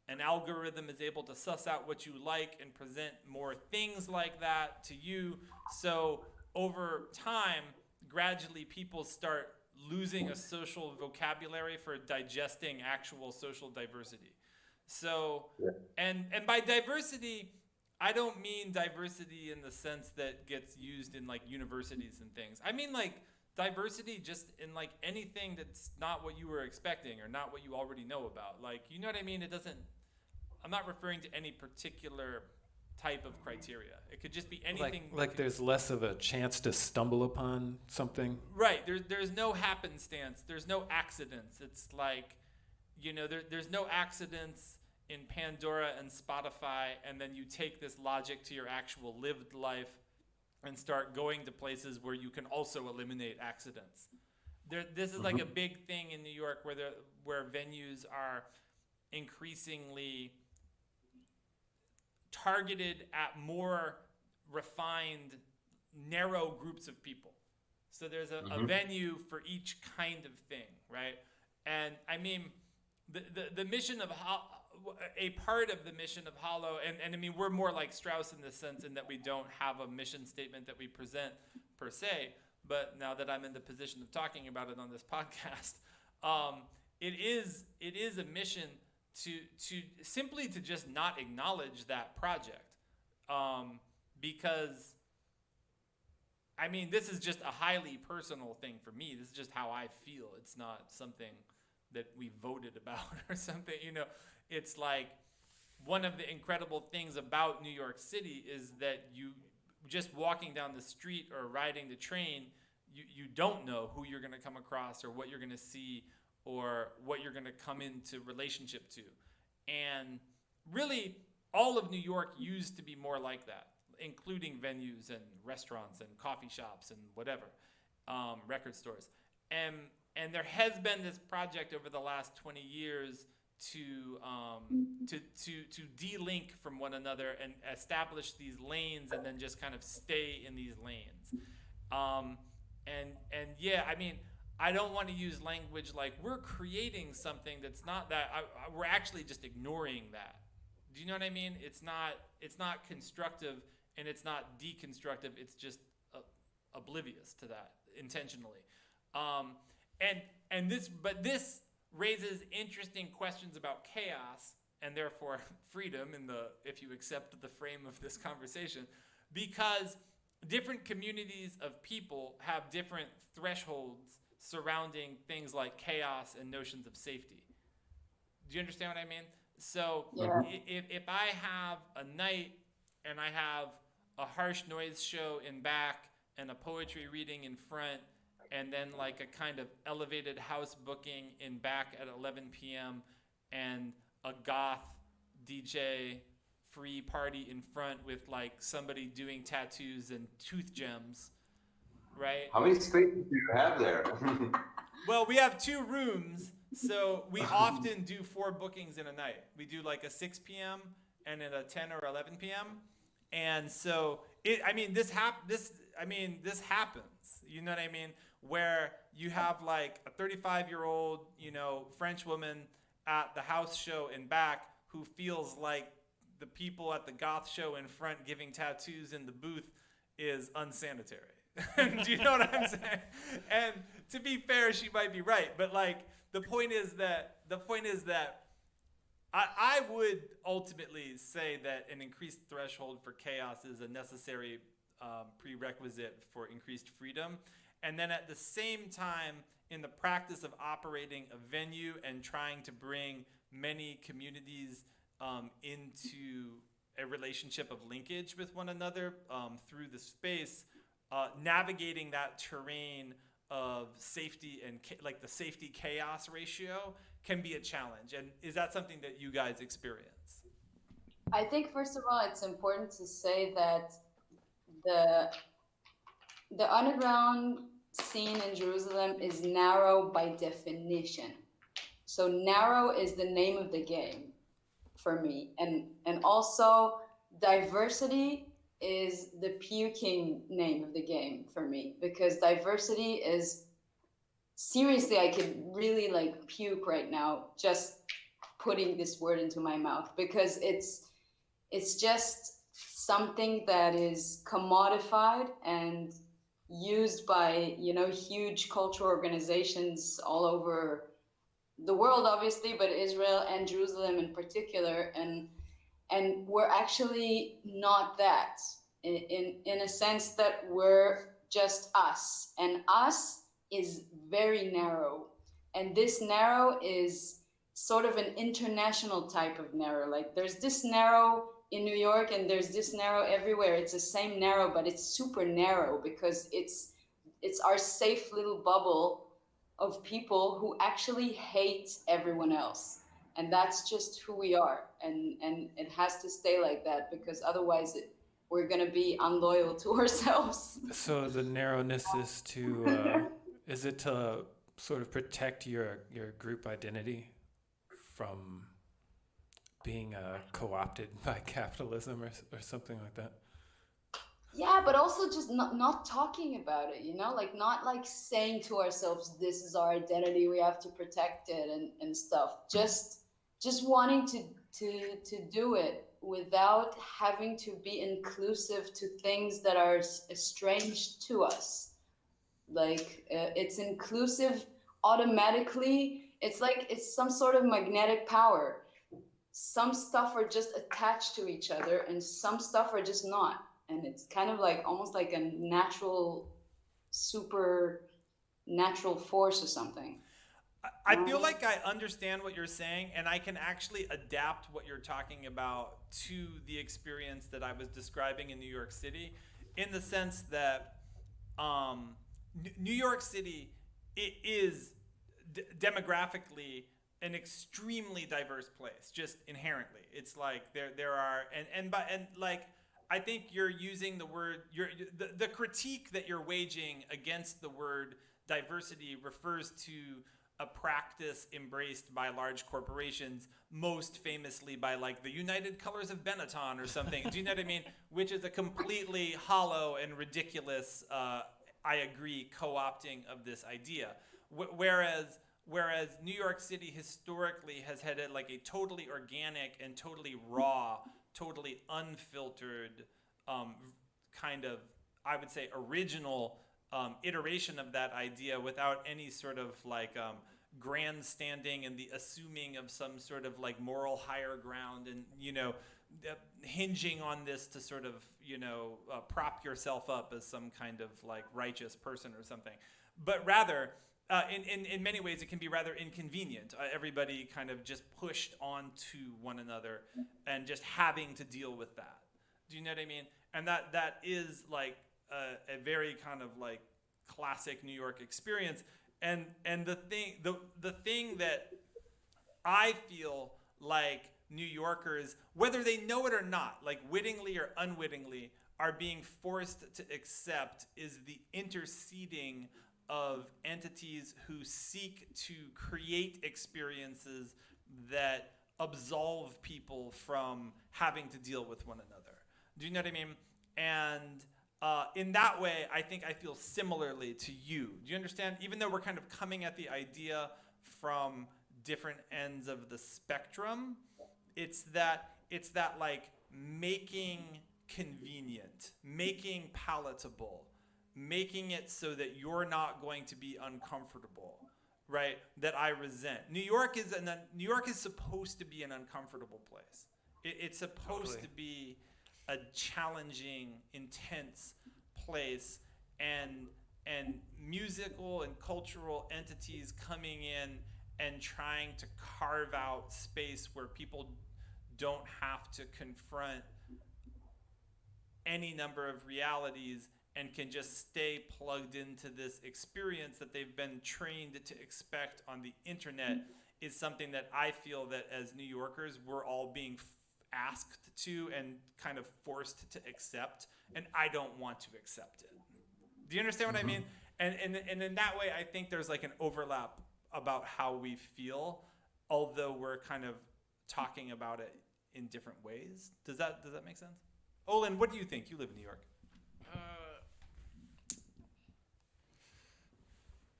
an algorithm is able to suss out what you like and present more things like that to you. So over time, gradually people start losing a social vocabulary for digesting actual social diversity. So, and by diversity, I don't mean diversity in the sense that gets used in like universities and things. I mean like diversity just in like anything that's not what you were expecting or not what you already know about. Like, you know what I mean? I'm not referring to any particular type of criteria. It could just be anything. Like there's less of a chance to stumble upon something. Right. There's no happenstance. There's no accidents. It's like, there's no accidents in Pandora and Spotify, and then you take this logic to your actual lived life and start going to places where you can also eliminate accidents. This is like a big thing in New York where venues are increasingly targeted at more refined, narrow groups of people. So there's a venue for each kind of thing, right? And I mean, the mission of a part of the mission of Hollow, and I mean, we're more like Straus in the sense in that we don't have a mission statement that we present per se, but now that I'm in the position of talking about it on this podcast, it is a mission to simply to just not acknowledge that project, because I mean, this is just a highly personal thing for me. This is just how I feel. It's not something that we voted about or something, It's like one of the incredible things about New York City is that you just walking down the street or riding the train, you don't know who you're going to come across or what you're going to see or what you're going to come into relationship to. And really, all of New York used to be more like that, including venues and restaurants and coffee shops and whatever, record stores. And there has been this project over the last 20 years to de-link from one another and establish these lanes and then just kind of stay in these lanes. And yeah, I mean, I don't want to use language like we're creating something that's not that. We're actually just ignoring that. Do you know what I mean? It's not constructive and it's not deconstructive. It's just oblivious to that intentionally. But this raises interesting questions about chaos and therefore freedom if you accept the frame of this conversation, because different communities of people have different thresholds surrounding things like chaos and notions of safety. Do you understand what I mean? So if I have a night and I have a harsh noise show in back and a poetry reading in front, and then like a kind of elevated house booking in back at 11 p.m. and a goth DJ free party in front with like somebody doing tattoos and tooth gems, right? How many spaces do you have there? Well, we have 2 rooms, so we often do 4 bookings in a night. We do like a 6 p.m. and then a 10 or 11 p.m. And so this happens. You know what I mean? Where you have like a 35-year-old, French woman at the house show in back who feels like the people at the goth show in front giving tattoos in the booth is unsanitary. Do you know what I'm saying? And to be fair, she might be right, but like the point is that I would ultimately say that an increased threshold for chaos is a necessary prerequisite for increased freedom. And then at the same time, in the practice of operating a venue and trying to bring many communities into a relationship of linkage with one another through the space, navigating that terrain of safety and like the safety chaos ratio can be a challenge. And is that something that you guys experience? I think first of all, it's important to say that the underground scene in Jerusalem is narrow by definition. So narrow is the name of the game for me. And also diversity is the puking name of the game for me, because diversity is, seriously, I could really like puke right now just putting this word into my mouth, because it's just something that is commodified and used by, you know, huge cultural organizations all over the world, obviously, but Israel and Jerusalem in particular. And we're actually not that, in a sense that we're just us, and us is very narrow, and this narrow is sort of an international type of narrow. Like there's this narrow in New York and there's this narrow everywhere. It's the same narrow, but it's super narrow because it's our safe little bubble of people who actually hate everyone else, and that's just who we are, and it has to stay like that, because otherwise we're going to be unloyal to ourselves. So the narrowness is is it to sort of protect your group identity from being co-opted by capitalism or something like that? Yeah, but also just not talking about it, you know, like not like saying to ourselves, this is our identity, we have to protect it and stuff. Just wanting to do it without having to be inclusive to things that are estranged to us. Like it's inclusive automatically. It's like it's some sort of magnetic power. Some stuff are just attached to each other and some stuff are just not, and it's kind of like almost like a natural super natural force or something. I feel like I understand what you're saying, and I can actually adapt what you're talking about to the experience that I was describing in New York City, in the sense that New York City, it is demographically an extremely diverse place, just inherently. It's like there are and like I think you're using the word the critique that you're waging against the word diversity refers to a practice embraced by large corporations, most famously by like the United Colors of Benetton or something. Do you know what I mean? Which is a completely hollow and ridiculous, I agree, co-opting of this idea. Whereas New York City historically has had like a totally organic and totally raw, totally unfiltered kind of, I would say, original iteration of that idea without any sort of like grandstanding and the assuming of some sort of like moral higher ground, and hinging on this to sort of prop yourself up as some kind of like righteous person or something, but rather in many ways it can be rather inconvenient. Everybody kind of just pushed onto one another and just having to deal with that. Do you know what I mean? And that is like a very kind of like classic New York experience. And the thing that I feel like New Yorkers, whether they know it or not, like wittingly or unwittingly, are being forced to accept is the interceding of entities who seek to create experiences that absolve people from having to deal with one another. Do you know what I mean? And in that way, I think I feel similarly to you. Do you understand? Even though we're kind of coming at the idea from different ends of the spectrum, it's that like making convenient, making palatable, making it so that you're not going to be uncomfortable, right? That I resent. New York is supposed to be an uncomfortable place. It's supposed to be a challenging, intense place, and musical and cultural entities coming in and trying to carve out space where people don't have to confront any number of realities and can just stay plugged into this experience that they've been trained to expect on the internet, is something that I feel that as New Yorkers we're all being asked to and kind of forced to accept, and I don't want to accept it. Do you understand what I mean? And in that way, I think there's like an overlap about how we feel, although we're kind of talking about it in different ways. Does that make sense? Olin, what do you think? You live in New York.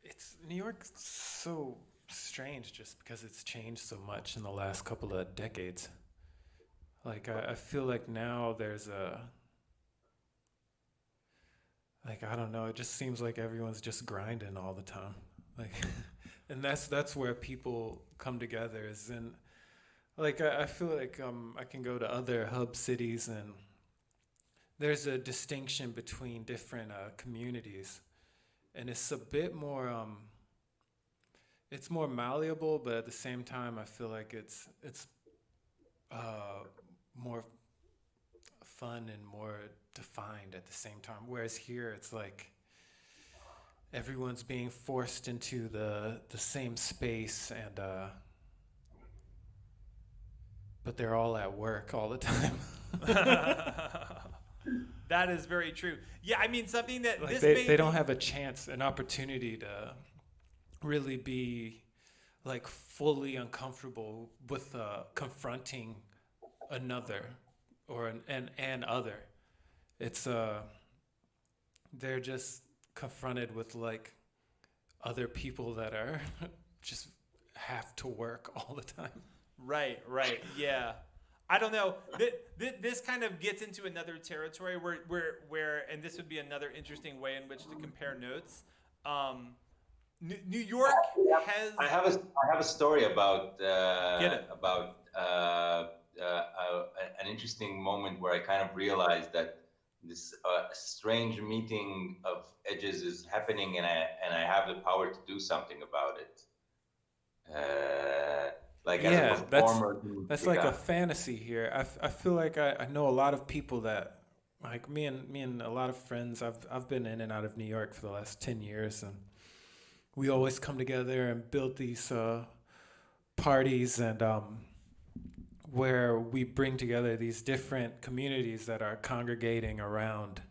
It's New York's so strange just because it's changed so much in the last couple of decades. Like I feel like now there's I don't know, it just seems like everyone's just grinding all the time. Like and that's where people come together is in I feel like I can go to other hub cities and there's a distinction between different communities, and it's a bit more it's more malleable, but at the same time I feel like it's more fun and more defined at the same time. Whereas here it's like everyone's being forced into the same space and but they're all at work all the time. That is very true. Yeah, I mean something that Like this they don't have a chance, an opportunity to really be like fully uncomfortable with confronting another or an other. It's they're just confronted with like other people that are just have to work all the time. Right, yeah. I don't know. This kind of gets into another territory where, and this would be another interesting way in which to compare notes. New York has. I have a story about Get it. an interesting moment where I kind of realized that this strange meeting of edges is happening, and I have the power to do something about it. As a performer, that's like a fantasy here. I feel like I know a lot of people that like me and a lot of friends. I've been in and out of New York for the last 10 years, and we always come together and build these parties and where we bring together these different communities that are congregating around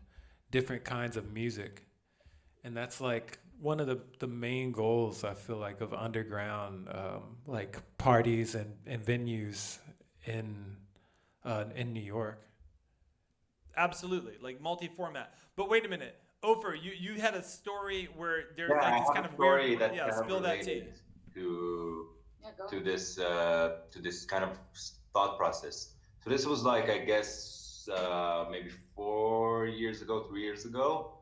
different kinds of music. And that's like one of the main goals, I feel like, of underground like parties and venues in New York. Absolutely, like multi-format. But wait a minute, Ofer, you had a story where there's I like this have kind a of story weird. that Yeah, kind of spill that tea. related to this kind of thought process. So this was like, I guess, maybe 3 years ago,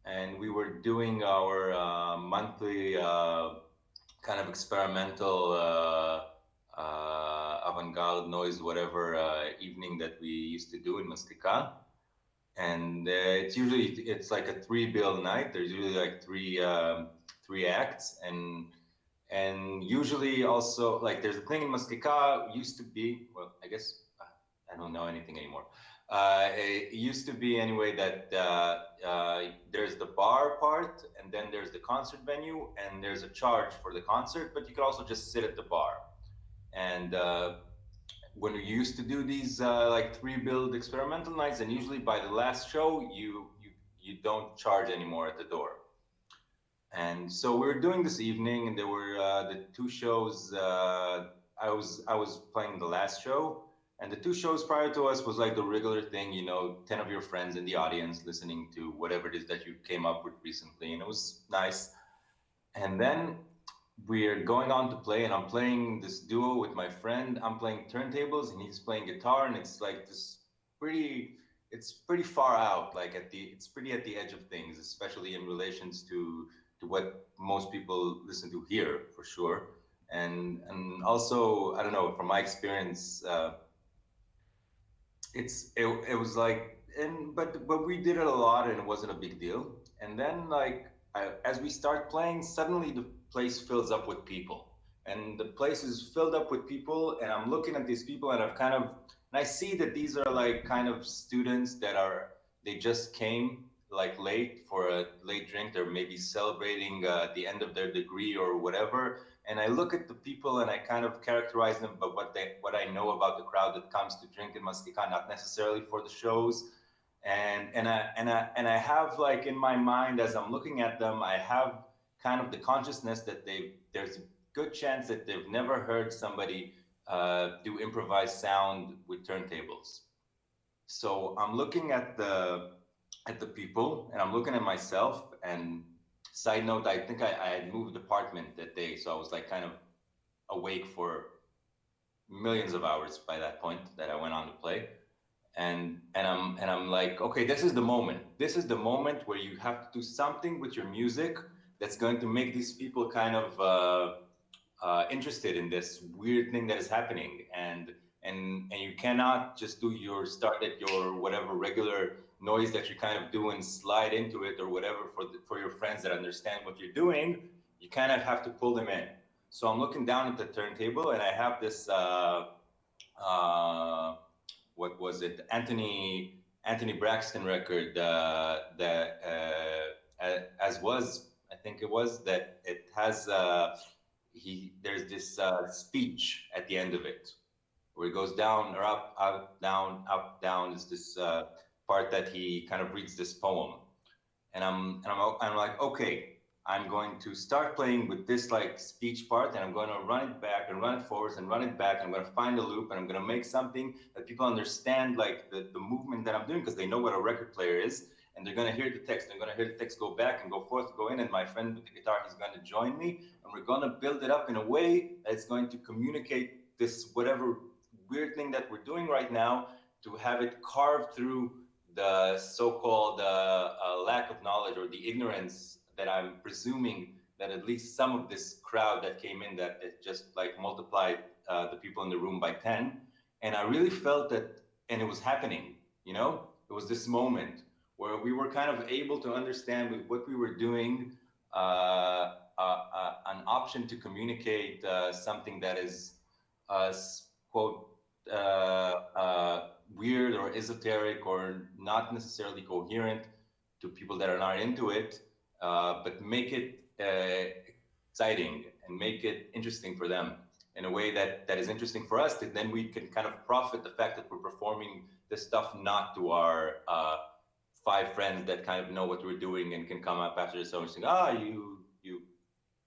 and we were doing our monthly kind of experimental avant-garde noise, whatever evening that we used to do in Mazkeka. And it's like a 3-bill night. There's usually like three acts, and usually also like there's a thing in Mazkeka used to be, well, I guess I don't know anything anymore. It used to be anyway that there's the bar part, and then there's the concert venue, and there's a charge for the concert, but you could also just sit at the bar. And when we used to do these like 3-bill experimental nights, and usually by the last show you don't charge anymore at the door. And so we were doing this evening, and there were the 2 shows. I was playing the last show, and the 2 shows prior to us was like the regular thing, 10 of your friends in the audience listening to whatever it is that you came up with recently, and it was nice. And then we're going on to play, and I'm playing this duo with my friend. I'm playing turntables, and he's playing guitar, and it's like this it's pretty far out, like it's pretty at the edge of things, especially in relations to what most people listen to here, for sure. And also, I don't know, from my experience, it was like, but we did it a lot, and it wasn't a big deal. And then as we start playing, suddenly the place fills up with people, and the place is filled up with people, and I'm looking at these people, and I see that these are like kind of students they just came like late for a late drink. They're maybe celebrating the end of their degree or whatever. And I look at the people, and I kind of characterize them by what I know about the crowd that comes to drink in Mazkeka, not necessarily for the shows. And I have, like, in my mind, as I'm looking at them, I have kind of the consciousness that there's a good chance that they've never heard somebody do improvised sound with turntables. So I'm looking at the people, and I'm looking at myself. And side note, I think I had moved apartment that day, so I was like kind of awake for millions of hours by that point that I went on to play. And I'm like, okay, this is the moment. This is the moment where you have to do something with your music that's going to make these people kind of interested in this weird thing that is happening. And you cannot just do your start at your whatever regular noise that you kind of do and slide into it or whatever for your friends that understand what you're doing. You kind of have to pull them in. So I'm looking down at the turntable, and I have this uh, what was it, Anthony Braxton record, that as was, I think it was, that it has he there's this speech at the end of it where it goes down or up, down, up, down. Is this part that he kind of reads this poem, and I'm like, okay, I'm going to start playing with this like speech part, and I'm going to run it back and run it forwards and run it back. And I'm going to find a loop, and I'm going to make something that people understand, like the movement that I'm doing, because they know what a record player is, and they're going to hear the text. They're going to hear the text go back and go forth, go in, and my friend with the guitar, he's going to join me, and we're going to build it up in a way that's going to communicate this whatever weird thing that we're doing right now, to have it carved through the so-called lack of knowledge or the ignorance that I'm presuming that at least some of this crowd that came in, that it just like multiplied the people in the room by 10. And I really felt that, and it was happening, you know, it was this moment where we were kind of able to understand with what we were doing, an option to communicate something that is, quote, weird or esoteric or not necessarily coherent to people that are not into it, but make it exciting and make it interesting for them in a way that is interesting for us, that then we can kind of profit the fact that we're performing this stuff not to our 5 friends that kind of know what we're doing and can come up after the show and say, you,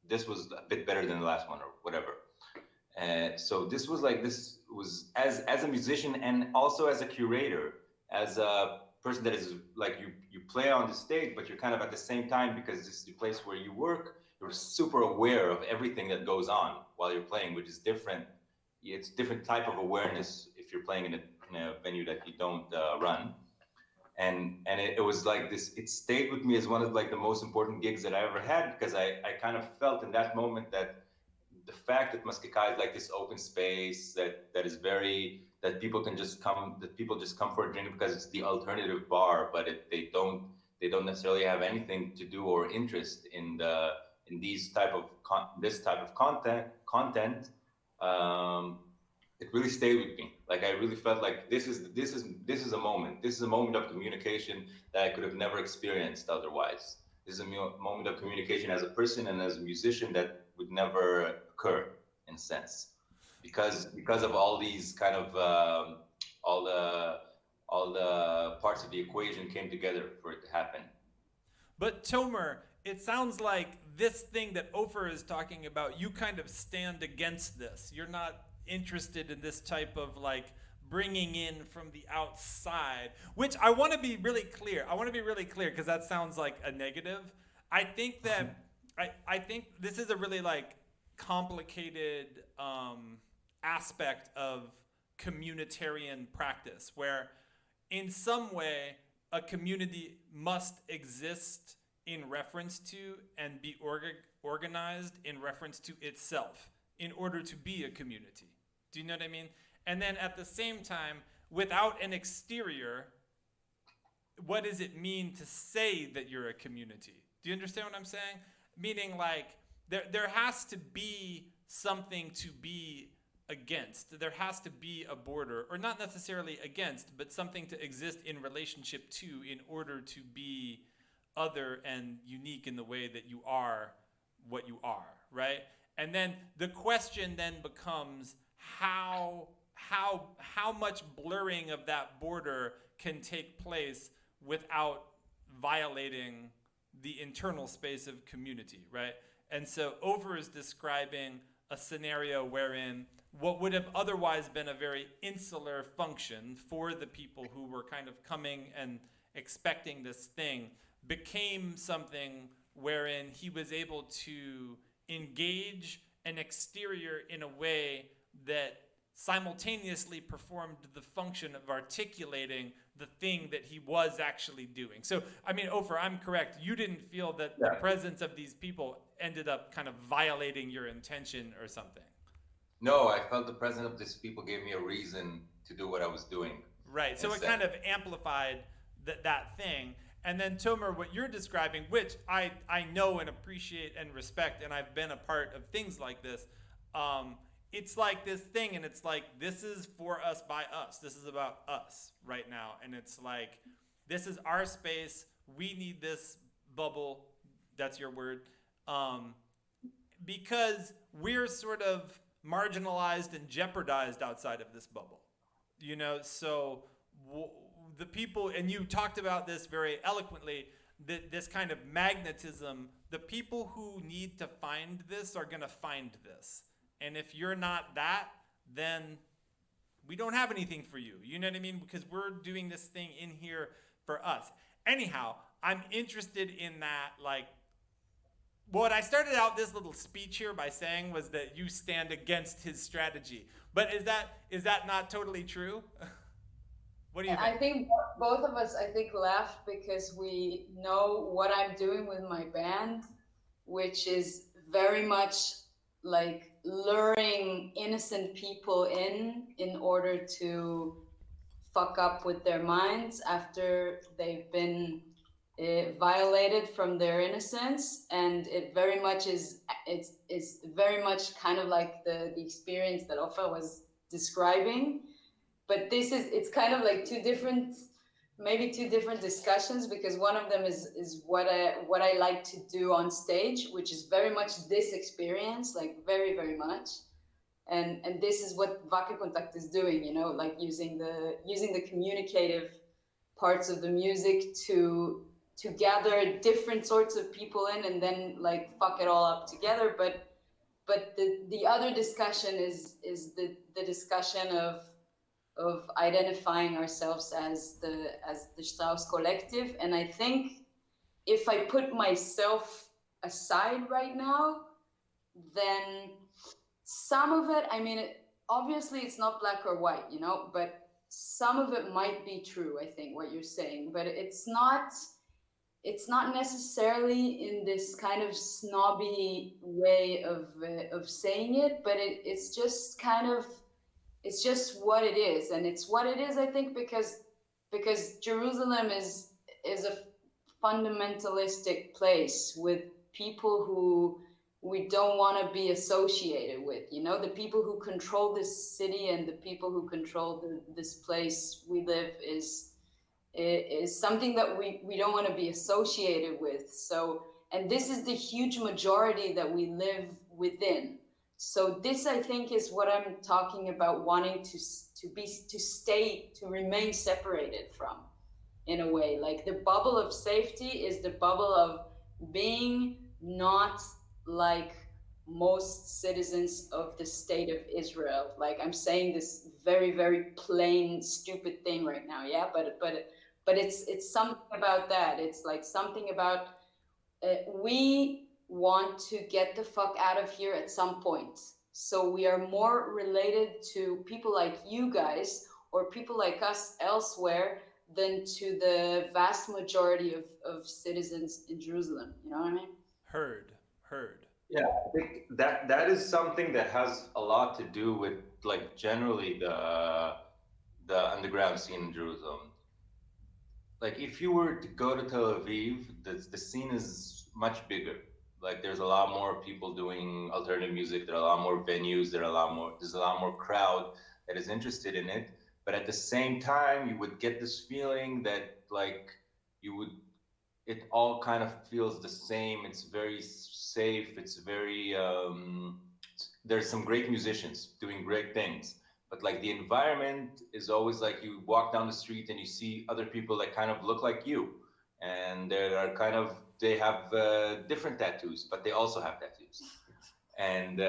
this was a bit better than the last one or whatever. So this was as a musician and also as a curator, as a person that is like you play on the stage, but you're kind of at the same time, because this is the place where you work, you're super aware of everything that goes on while you're playing, which is different. It's different type of awareness if you're playing in a venue that you don't run. And it was like this, it stayed with me as one of like the most important gigs that I ever had, because I kind of felt in that moment that the fact that Mazkeka is like this open space that is very, that people can just come, that people just come for a drink because it's the alternative bar, but they don't necessarily have anything to do or interest in these type of this type of content. It really stayed with me. Like I really felt like this is a moment. This is a moment of communication that I could have never experienced otherwise. This is a moment of communication as a person and as a musician that would never occur, in a sense, because of all these kind of all the parts of the equation came together for it to happen. But Tomer, it sounds like this thing that Ofer is talking about, you kind of stand against this. You're not interested in this type of like bringing in from the outside, which I want to be really clear. I want to be really clear because that sounds like a negative. I think that I think this is a really like complicated aspect of communitarian practice, where in some way a community must exist in reference to and be organized in reference to itself in order to be a community. Do you know what I mean? And then at the same time, without an exterior, what does it mean to say that you're a community? Do you understand what I'm saying? Meaning like there has to be something to be against. There has to be a border, or not necessarily against, but something to exist in relationship to in order to be other and unique in the way that you are what you are, right? And then the question then becomes how much blurring of that border can take place without violating the internal space of community, right? And so Ofer is describing a scenario wherein what would have otherwise been a very insular function for the people who were kind of coming and expecting this thing became something wherein he was able to engage an exterior in a way that simultaneously performed the function of articulating the thing that he was actually doing. So, I mean, Ofer, I'm correct. You didn't feel that the presence of these people ended up kind of violating your intention or something. No, I felt the presence of these people gave me a reason to do what I was doing. Right. So it kind of amplified that thing. And then, Tomer, what you're describing, which I know and appreciate and respect, and I've been a part of things like this, it's like this thing, and it's like, this is for us by us. This is about us right now. And it's like, this is our space. We need this bubble. That's your word. Because we're sort of marginalized and jeopardized outside of this bubble. You know, so the people, and you talked about this very eloquently, that this kind of magnetism, the people who need to find this are going to find this. And if you're not that, then we don't have anything for you. You know what I mean? Because we're doing this thing in here for us. Anyhow, I'm interested in that. Like, what I started out this little speech here by saying was that you stand against his strategy. But is that not totally true? What do you think? I think both of us, laughed because we know what I'm doing with my band, which is very much like luring innocent people in order to fuck up with their minds after they've been violated from their innocence. And it very much it's very much kind of like the experience that Ofer was describing. But it's kind of like two different discussions, because one of them is what I like to do on stage, which is very much this experience, like very, very much. And this is what Wackelkontakt is doing, you know, like using the communicative parts of the music to gather different sorts of people in and then like fuck it all up together. But the other discussion is the discussion of identifying ourselves as the Strauss collective. And I think if I put myself aside right now, then some of it, I mean, obviously it's not black or white, you know, but some of it might be true, I think, what you're saying, but it's not necessarily in this kind of snobby way of saying it, but it's just kind of, it's just what it is. And it's what it is, I think, because Jerusalem is a fundamentalistic place with people who we don't want to be associated with, you know, the people who control this city and the people who control this place we live is something that we don't want to be associated with. So, and this is the huge majority that we live within. So this, I think, is what I'm talking about, wanting to remain separated from, in a way. Like the bubble of safety is the bubble of being not like most citizens of the state of Israel. Like, I'm saying this very, very plain, stupid thing right now, yeah? But it's something about that. It's like something about we want to get the fuck out of here at some point. So we are more related to people like you guys or people like us elsewhere than to the vast majority of citizens in Jerusalem. You know what I mean? Heard. Yeah, I think that is something that has a lot to do with like generally the underground scene in Jerusalem. Like if you were to go to Tel Aviv, the scene is much bigger. Like there's a lot more people doing alternative music. There are a lot more venues. There's a lot more crowd that is interested in it. But at the same time, you would get this feeling that like it all kind of feels the same. It's very safe. It's very, there's some great musicians doing great things. But like the environment is always like you walk down the street and you see other people that kind of look like you. And they have different tattoos, but they also have tattoos. And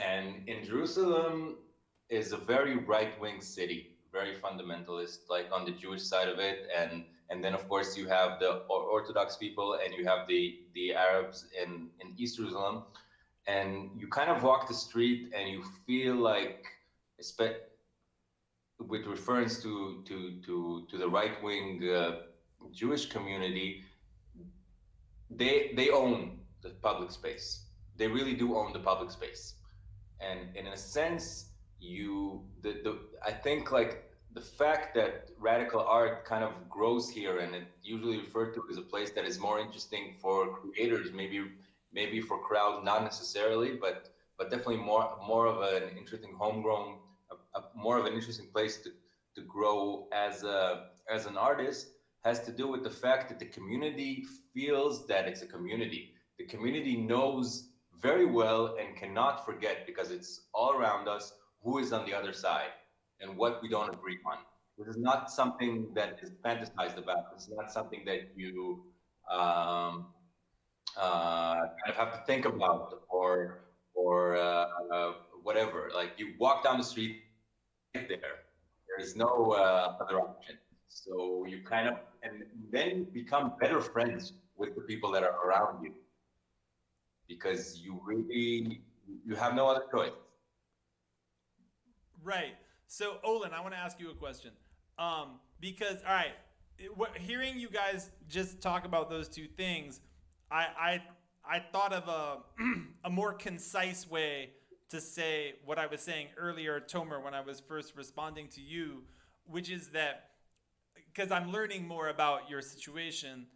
And in Jerusalem is a very right-wing city, very fundamentalist, like on the Jewish side of it, and then of course you have the Orthodox people, and you have the Arabs in East Jerusalem, and you kind of walk the street and you feel like, with reference to the right-wing Jewish community, they own the public space. They really do own the public space, and in a sense, I think like the fact that radical art kind of grows here, and it usually referred to as a place that is more interesting for creators, maybe for crowd, not necessarily, but definitely more of an interesting homegrown, more of an interesting place to grow as an artist, has to do with the fact that the community feels that it's a community. The community knows very well and cannot forget, because it's all around us, who is on the other side and what we don't agree on. This is not something that is fantasized about. This is not something that you kind of have to think about, or whatever. Like, you walk down the street, right there is no other option. So you kind of, and then you become better friends with the people that are around you, because you have no other choice. Right. So, Olin, I want to ask you a question. Because, all right, hearing you guys just talk about those two things, I thought of a more concise way to say what I was saying earlier, Tomer, when I was first responding to you, which is that, because I'm learning more about your situation,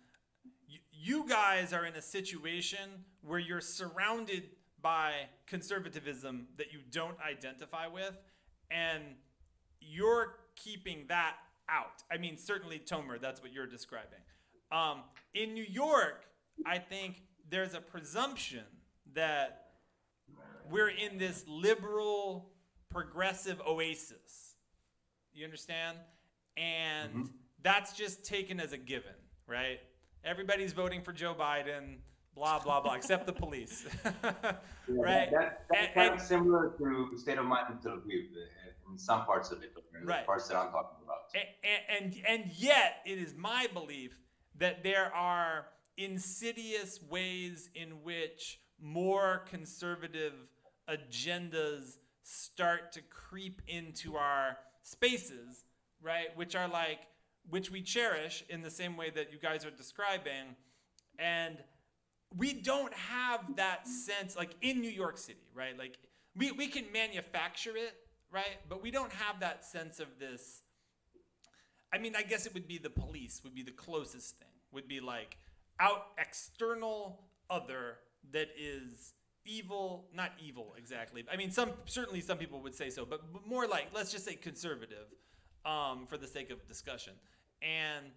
you guys are in a situation where you're surrounded by conservatism that you don't identify with, and you're keeping that out. I mean, certainly, Tomer, that's what you're describing. In New York, I think there's a presumption that we're in this liberal, progressive oasis. You understand? And that's just taken as a given, right? Everybody's voting for Joe Biden, blah, blah, blah, except the police. Right? That's kind of similar to the state of mind in Tel Aviv, in some parts of it, in the parts that I'm talking about. And yet, it is my belief that there are insidious ways in which more conservative agendas start to creep into our spaces, right? Which we cherish in the same way that you guys are describing. And we don't have that sense, like in New York City, right? Like we can manufacture it, right? But we don't have that sense of this. I mean, I guess it would be the police would be the closest thing, would be like out external other that is evil, not evil exactly. I mean, certainly some people would say so, but more like, let's just say conservative, for the sake of discussion, and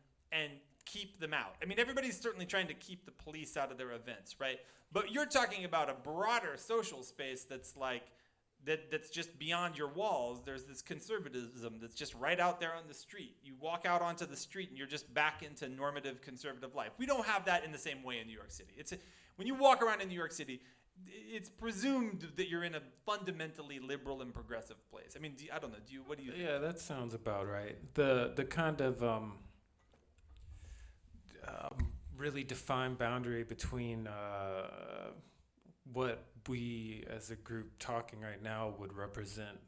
keep them out. I mean, everybody's certainly trying to keep the police out of their events, right? But you're talking about a broader social space that's like that's just beyond your walls. There's this conservatism that's just right out there on the street. You walk out onto the street and you're just back into normative conservative life. We don't have that in the same way in New York City. When you walk around in New York City, it's presumed that you're in a fundamentally liberal and progressive place. I mean, I don't know. What do you think? Yeah, that sounds about right. The kind of really defined boundary between what we as a group talking right now would represent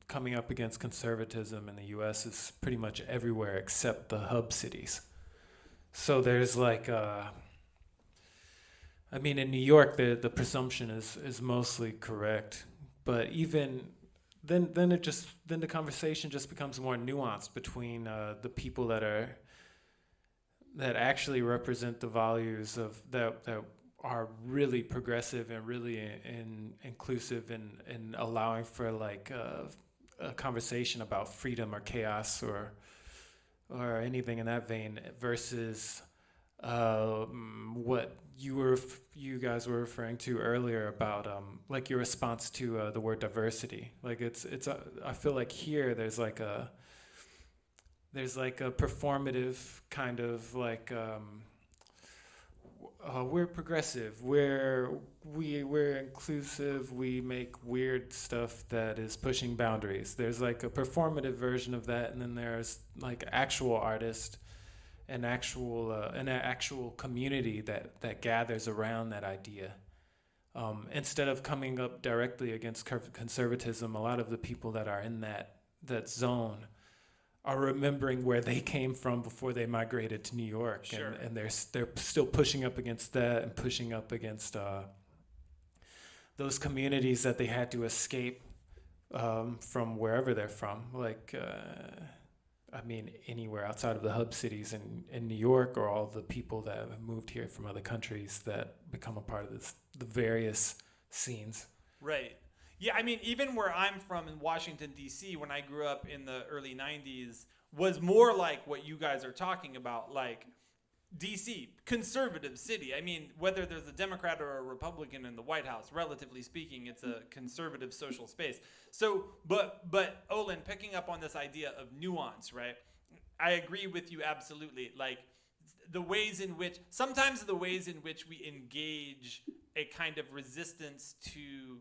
coming up against conservatism in the U.S. is pretty much everywhere except the hub cities. So there's like, I mean, in New York, the presumption is mostly correct, but even then the conversation just becomes more nuanced between the people that actually represent the values of that are really progressive and really inclusive and allowing for like a conversation about freedom or chaos or anything in that vein, versus what you guys were referring to earlier about like your response to the word diversity. Like it's I feel like here there's like a performative kind of like we're progressive. We're inclusive. We make weird stuff that is pushing boundaries. There's like a performative version of that, and then there's like actual artist and an actual community that gathers around that idea. Instead of coming up directly against conservatism, a lot of the people that are in that zone are remembering where they came from before they migrated to New York, Sure. and they're still pushing up against that and pushing up against those communities that they had to escape from wherever they're from. Like, I mean, anywhere outside of the hub cities in New York, or all the people that have moved here from other countries that become a part of the various scenes. Right. Yeah, I mean, even where I'm from in Washington, D.C., when I grew up in the early 90s, was more like what you guys are talking about, like D.C., conservative city. I mean, whether there's a Democrat or a Republican in the White House, relatively speaking, it's a conservative social space. So, but Olin, picking up on this idea of nuance, right? I agree with you absolutely. Like, sometimes the ways in which we engage a kind of resistance to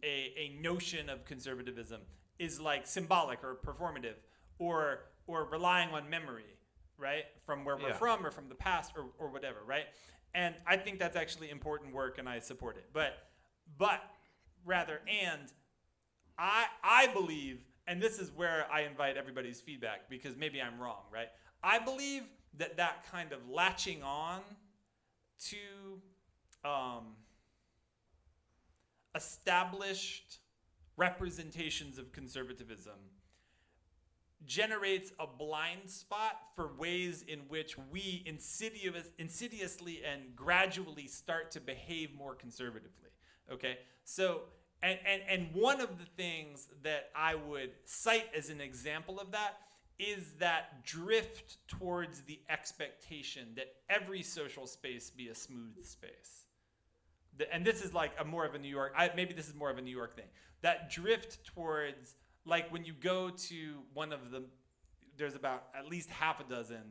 a notion of conservatism is like symbolic or performative or relying on memory, right? From where we're from or from the past or whatever, right? And I think that's actually important work and I support it. But I believe, and this is where I invite everybody's feedback because maybe I'm wrong, right? I believe that kind of latching on to established representations of conservatism generates a blind spot for ways in which we insidiously and gradually start to behave more conservatively. Okay? So, and one of the things that I would cite as an example of that is that drift towards the expectation that every social space be a smooth space. And this is like more of a New York, maybe this is more of a New York thing. That drift towards, like when you go to there's about at least half a dozen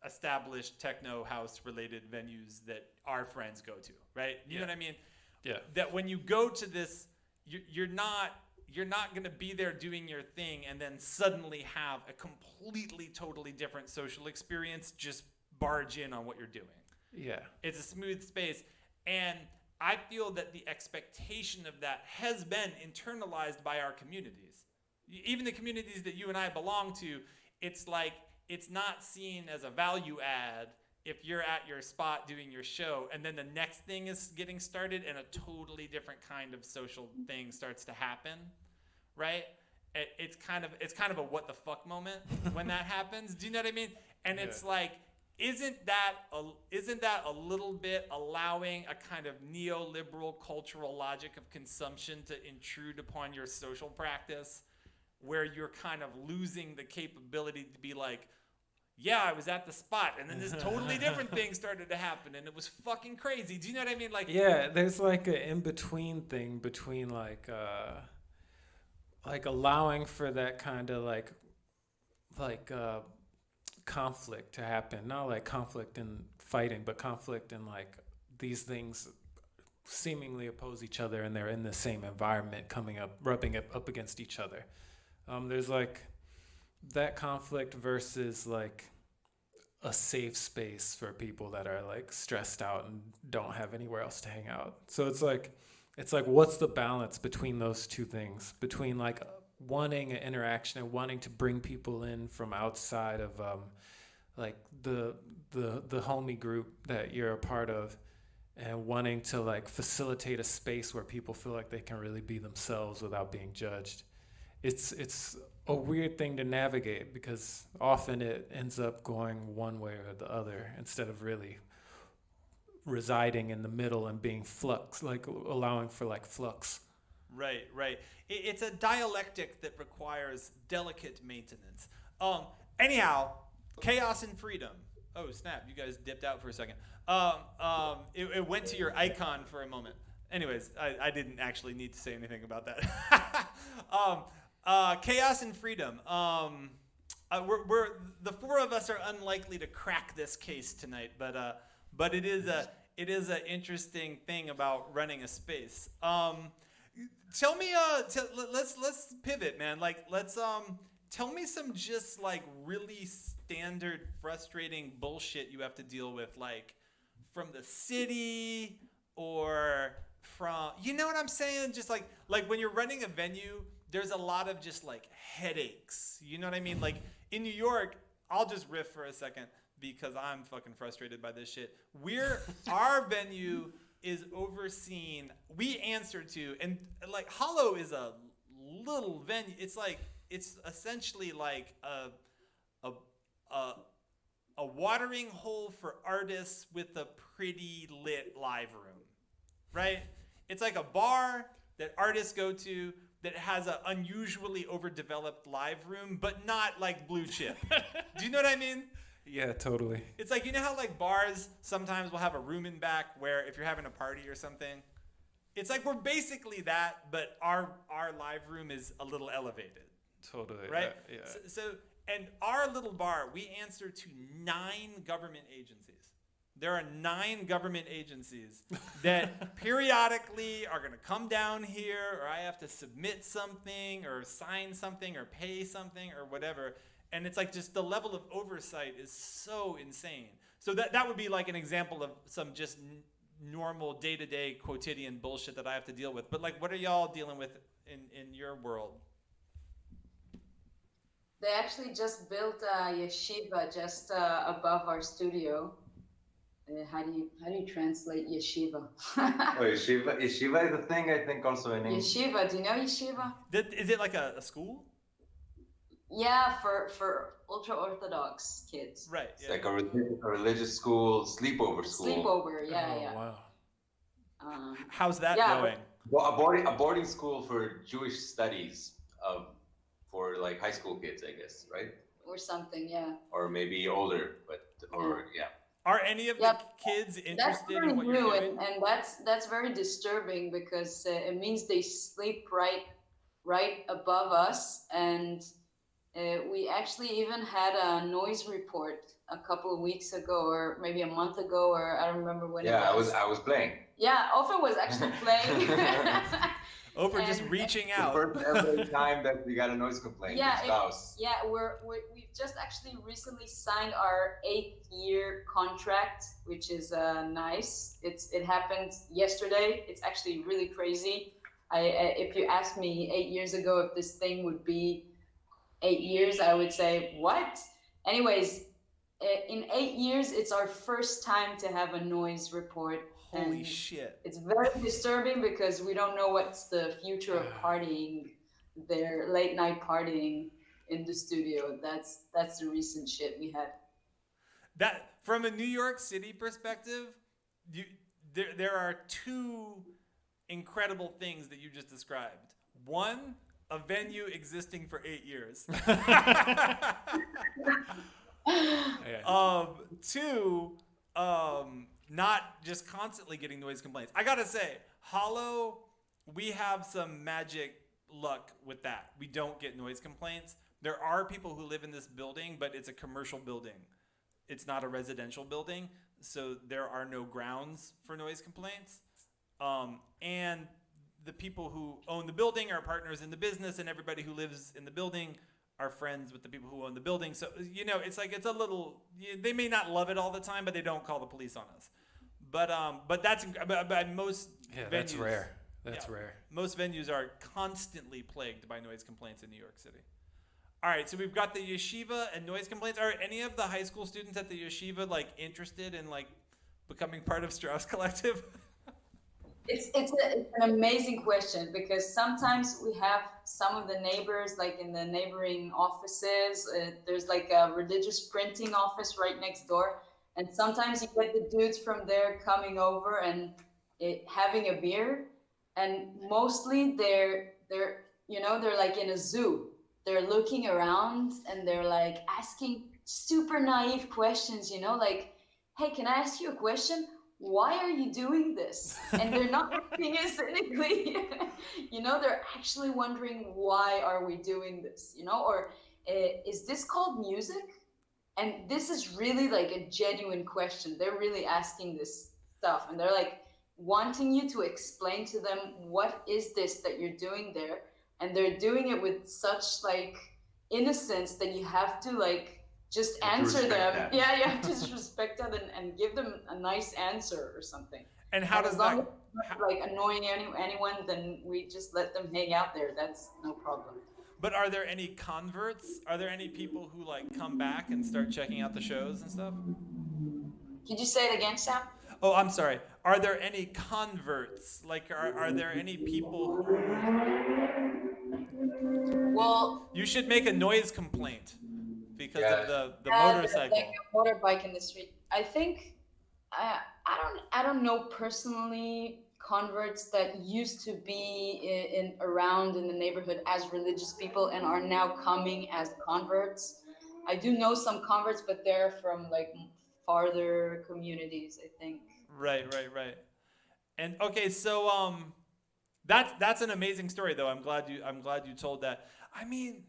established techno house related venues that our friends go to, right? You know what I mean? Yeah. That when you go to this, you're not going to be there doing your thing and then suddenly have a completely, totally different social experience just barge in on what you're doing. Yeah. It's a smooth space. And I feel that the expectation of that has been internalized by our communities. Even the communities that you and I belong to, it's like it's not seen as a value add if you're at your spot doing your show and then the next thing is getting started and a totally different kind of social thing starts to happen, right? It's kind of a what the fuck moment when that happens. Do you know what I mean? And it's like, isn't that a little bit allowing a kind of neoliberal cultural logic of consumption to intrude upon your social practice, where you're kind of losing the capability to be like, yeah, I was at the spot, and then this totally different thing started to happen, and it was fucking crazy. Do you know what I mean? Like, yeah, there's like an in-between thing between like allowing for that kind of like conflict to happen. Not like conflict in fighting, but conflict in like these things seemingly oppose each other, and they're in the same environment, rubbing up against each other. There's like that conflict versus like a safe space for people that are like stressed out and don't have anywhere else to hang out. So it's like what's the balance between those two things, between like wanting an interaction and wanting to bring people in from outside of like the homie group that you're a part of, and wanting to like facilitate a space where people feel like they can really be themselves without being judged. It's a weird thing to navigate because often it ends up going one way or the other instead of really residing in the middle and being flux, like allowing for like flux. Right. It's a dialectic that requires delicate maintenance. Anyhow, chaos and freedom. Oh snap! You guys dipped out for a second. It went to your icon for a moment. Anyways, I didn't actually need to say anything about that. Chaos and freedom. We're the four of us are unlikely to crack this case tonight, but it is an interesting thing about running a space. Tell me, let's pivot, man. Like, let's tell me some just like really standard, frustrating bullshit you have to deal with, like from the city or from, you know what I'm saying? Just like when you're running a venue, there's a lot of just like headaches. You know what I mean? Like in New York, I'll just riff for a second because I'm fucking frustrated by this shit. Our venue is overseen, we answer to, and like Hollow is a little venue. It's essentially like a watering hole for artists with a pretty lit live room, right? It's like a bar that artists go to that has an unusually overdeveloped live room, but not like blue chip. Do you know what I mean? Yeah, totally. It's like, you know how like bars sometimes will have a room in back where if you're having a party or something, it's like we're basically that, but our live room is a little elevated. Totally. Right? Yeah. So and our little bar, we answer to 9 government agencies. There are 9 government agencies that periodically are going to come down here, or I have to submit something or sign something or pay something or whatever. And it's like just the level of oversight is so insane. So that would be like an example of some just normal day-to-day quotidian bullshit that I have to deal with. But like, what are y'all dealing with in your world? They actually just built a yeshiva just above our studio. How do you translate yeshiva? Oh, yeshiva is a thing, I think, also in English. Yeshiva, do you know yeshiva? Is it like a school? Yeah, for ultra-Orthodox kids. Right. It's like a religious school, sleepover school. Sleepover, yeah, Oh, yeah. wow. How's that yeah, going? Well, a boarding school for Jewish studies for like high school kids, I guess, right? Or something, yeah. Or maybe older, yeah. Are any of the kids interested in what you're doing? And that's very disturbing because it means they sleep right above us, and we actually even had a noise report a couple of weeks ago, or maybe a month ago, or I don't remember when. Yeah, it was. I was playing. Yeah, Ofer was actually playing. Ofer just reaching out. The first ever time that we got a noise complaint. Yeah, Straus. yeah, we've just actually recently signed our 8-year contract, which is nice. It happened yesterday. It's actually really crazy. If you asked me 8 years ago if this thing would be 8 years, I would say what? Anyways, in 8 years, it's our first time to have a noise report. Holy shit. It's very disturbing because we don't know what's the future of partying there, late night partying in the studio. That's the recent shit we had. That from a New York City perspective, there are 2 incredible things that you just described. One, a venue existing for 8 years. 2, not just constantly getting noise complaints. I gotta say, Hollow, we have some magic luck with that. We don't get noise complaints. There are people who live in this building, but it's a commercial building. It's not a residential building, so there are no grounds for noise complaints. And the people who own the building are partners in the business, and everybody who lives in the building are friends with the people who own the building. So, you know, it's like, it's a little, they may not love it all the time, but they don't call the police on us. But most venues, that's rare. That's rare. Most venues are constantly plagued by noise complaints in New York City. All right, so we've got the yeshiva and noise complaints. Are any of the high school students at the yeshiva like interested in like becoming part of Straus Collective? It's an amazing question because sometimes we have some of the neighbors, like in the neighboring offices, there's like a religious printing office right next door. And sometimes you get the dudes from there coming over and having a beer. And mostly they're like in a zoo. They're looking around and they're like asking super naive questions, like, hey, can I ask you a question? Why are you doing this? And they're not asking it cynically. They're actually wondering, why are we doing this? Or is this called music? And this is really like a genuine question. They're really asking this. stuff, and they're like wanting you to explain to them what is this that you're doing there, and they're doing it with such like innocence that you have to like just You have to answer respect them. that. Yeah, you have to just respect them and give them a nice answer or something. And how And does as long that? as it's not like annoying anyone, then we just let them hang out there. That's no problem. But are there any converts? Are there any people who like come back and start checking out the shows and stuff? Could you say it again, Sam? Oh, I'm sorry. Are there any converts? Like, are there any people who? Well, You should make a noise complaint because Yeah. of the like motorcycle. a motorbike in the street. I think I don't know personally converts that used to be in around in the neighborhood as religious people and are now coming as converts. I do know some converts, but they're from like farther communities, I think. Right. And okay, so that's an amazing story though. I'm glad you told that. I mean,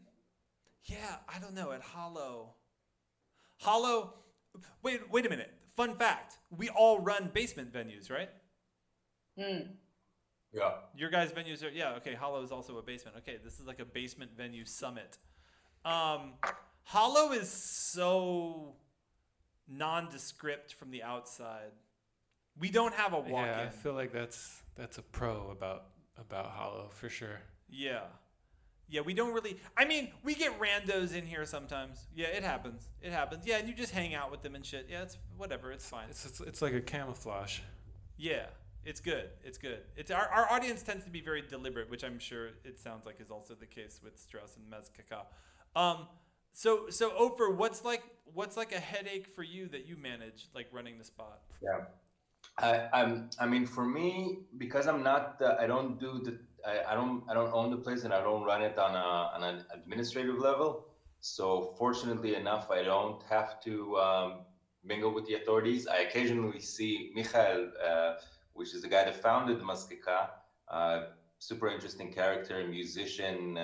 yeah, I don't know, at Hollow, wait a minute. Fun fact. We all run basement venues, right? Yeah. Your guys' venues are, yeah, okay, Hollow is also a basement. Okay, this is like a basement venue summit. Hollow is so nondescript from the outside. We don't have a walk-in. Yeah, I feel like that's a pro about Hollow for sure. Yeah. Yeah, we don't really. I mean, we get randos in here sometimes. Yeah, it happens. Yeah, and you just hang out with them and shit. Yeah, it's whatever. It's fine. It's like a camouflage. Yeah, it's good. It's our audience tends to be very deliberate, which I'm sure it sounds like is also the case with Straus and Mazkeka. So Ofer, what's like a headache for you that you manage, like running the spot? Yeah. I mean, for me, because I'm not, I don't do the, I don't own the place and I don't run it on an administrative level. So fortunately enough, I don't have to mingle with the authorities. I occasionally see Michael, which is the guy that founded Mazkeka, super interesting character, musician,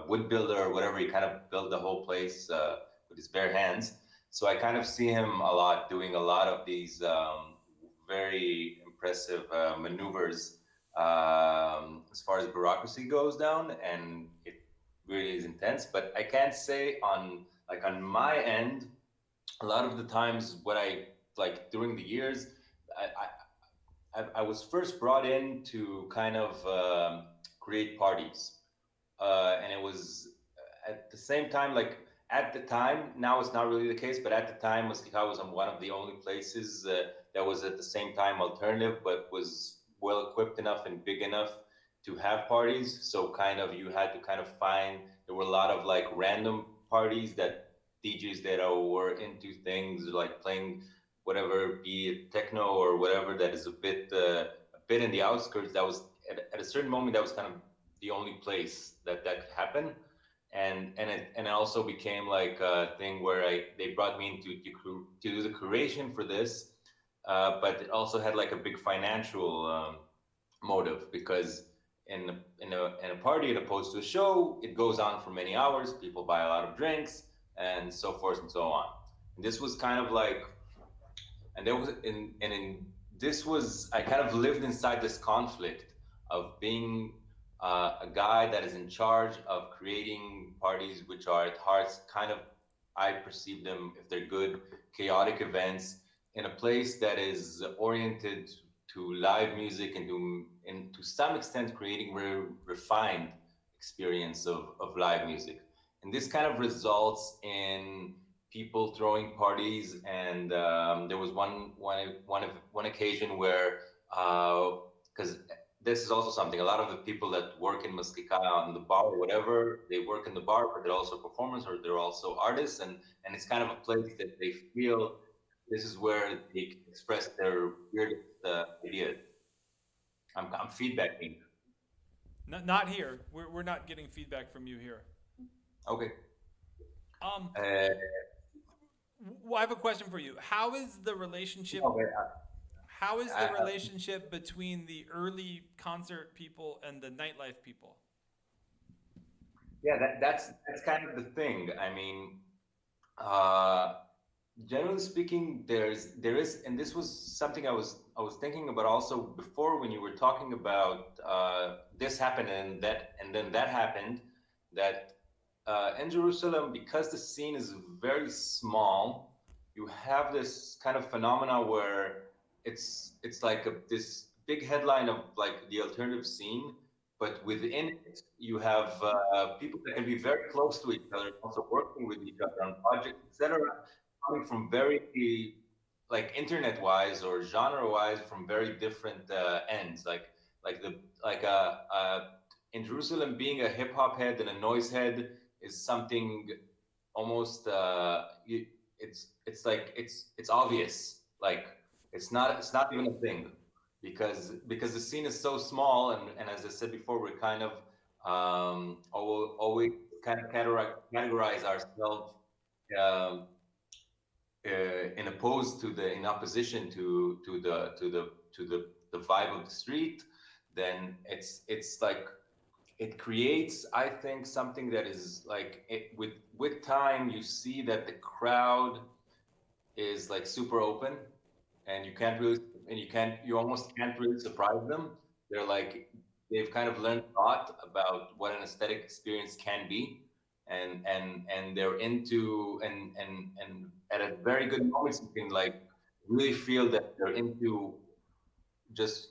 wood builder, whatever. He kind of built the whole place with his bare hands. So I kind of see him a lot doing a lot of these very impressive maneuvers as far as bureaucracy goes down, and it really is intense. But I can't say on my end, a lot of the times what I like during the years, I was first brought in to kind of create parties, and it was at the same time like. At the time, now it's not really the case, but at the time, Mazkeka was one of the only places that was at the same time alternative, but was well equipped enough and big enough to have parties. So kind of you had to kind of find, there were a lot of like random parties that DJs that were into things like playing whatever, be it techno or whatever that is a bit in the outskirts. That was at a certain moment, that was kind of the only place that could happen. And it also became like a thing where they brought me in to do the curation for this, but it also had like a big financial motive, because in a party, as opposed to a show, it goes on for many hours. People buy a lot of drinks and so forth and so on. And this was kind of like, and there was this was, I kind of lived inside this conflict of being a guy that is in charge of creating parties, which are at heart kind of, I perceive them, if they're good, chaotic events in a place that is oriented to live music and to some extent creating very refined experience of live music. And this kind of results in people throwing parties. And there was one occasion where, because this is also something, a lot of the people that work in Mazkeka on the bar or whatever, they work in the bar, but they're also performers or they're also artists. And it's kind of a place that they feel this is where they can express their weirdest ideas. I'm feedbacking. Not here. We're not getting feedback from you here. Okay. Well, I have a question for you. How is the relationship? Okay. How is the relationship between the early concert people and the nightlife people? Yeah, that's kind of the thing. I mean, generally speaking, there is, and this was something I was thinking about also before when you were talking about this happened and then that happened. That in Jerusalem, because the scene is very small, you have this kind of phenomena where it's like this big headline of like the alternative scene, but within it you have people that can be very close to each other, also working with each other on projects, etc., coming from very like internet-wise or genre-wise from very different ends. Like the like in Jerusalem, being a hip hop head and a noise head is something almost it's like it's obvious. Like it's not even a thing because the scene is so small, and as I said before, we're kind of always kind of categorize ourselves um, in opposed to the in opposition to the vibe of the street. Then it's like it creates, I think, something that is like with time you see that the crowd is like super open, and you can't really and you almost can't really surprise them. They're like they've kind of learned a lot about what an aesthetic experience can be, and they're into and at a very good moments you can like really feel that they're into just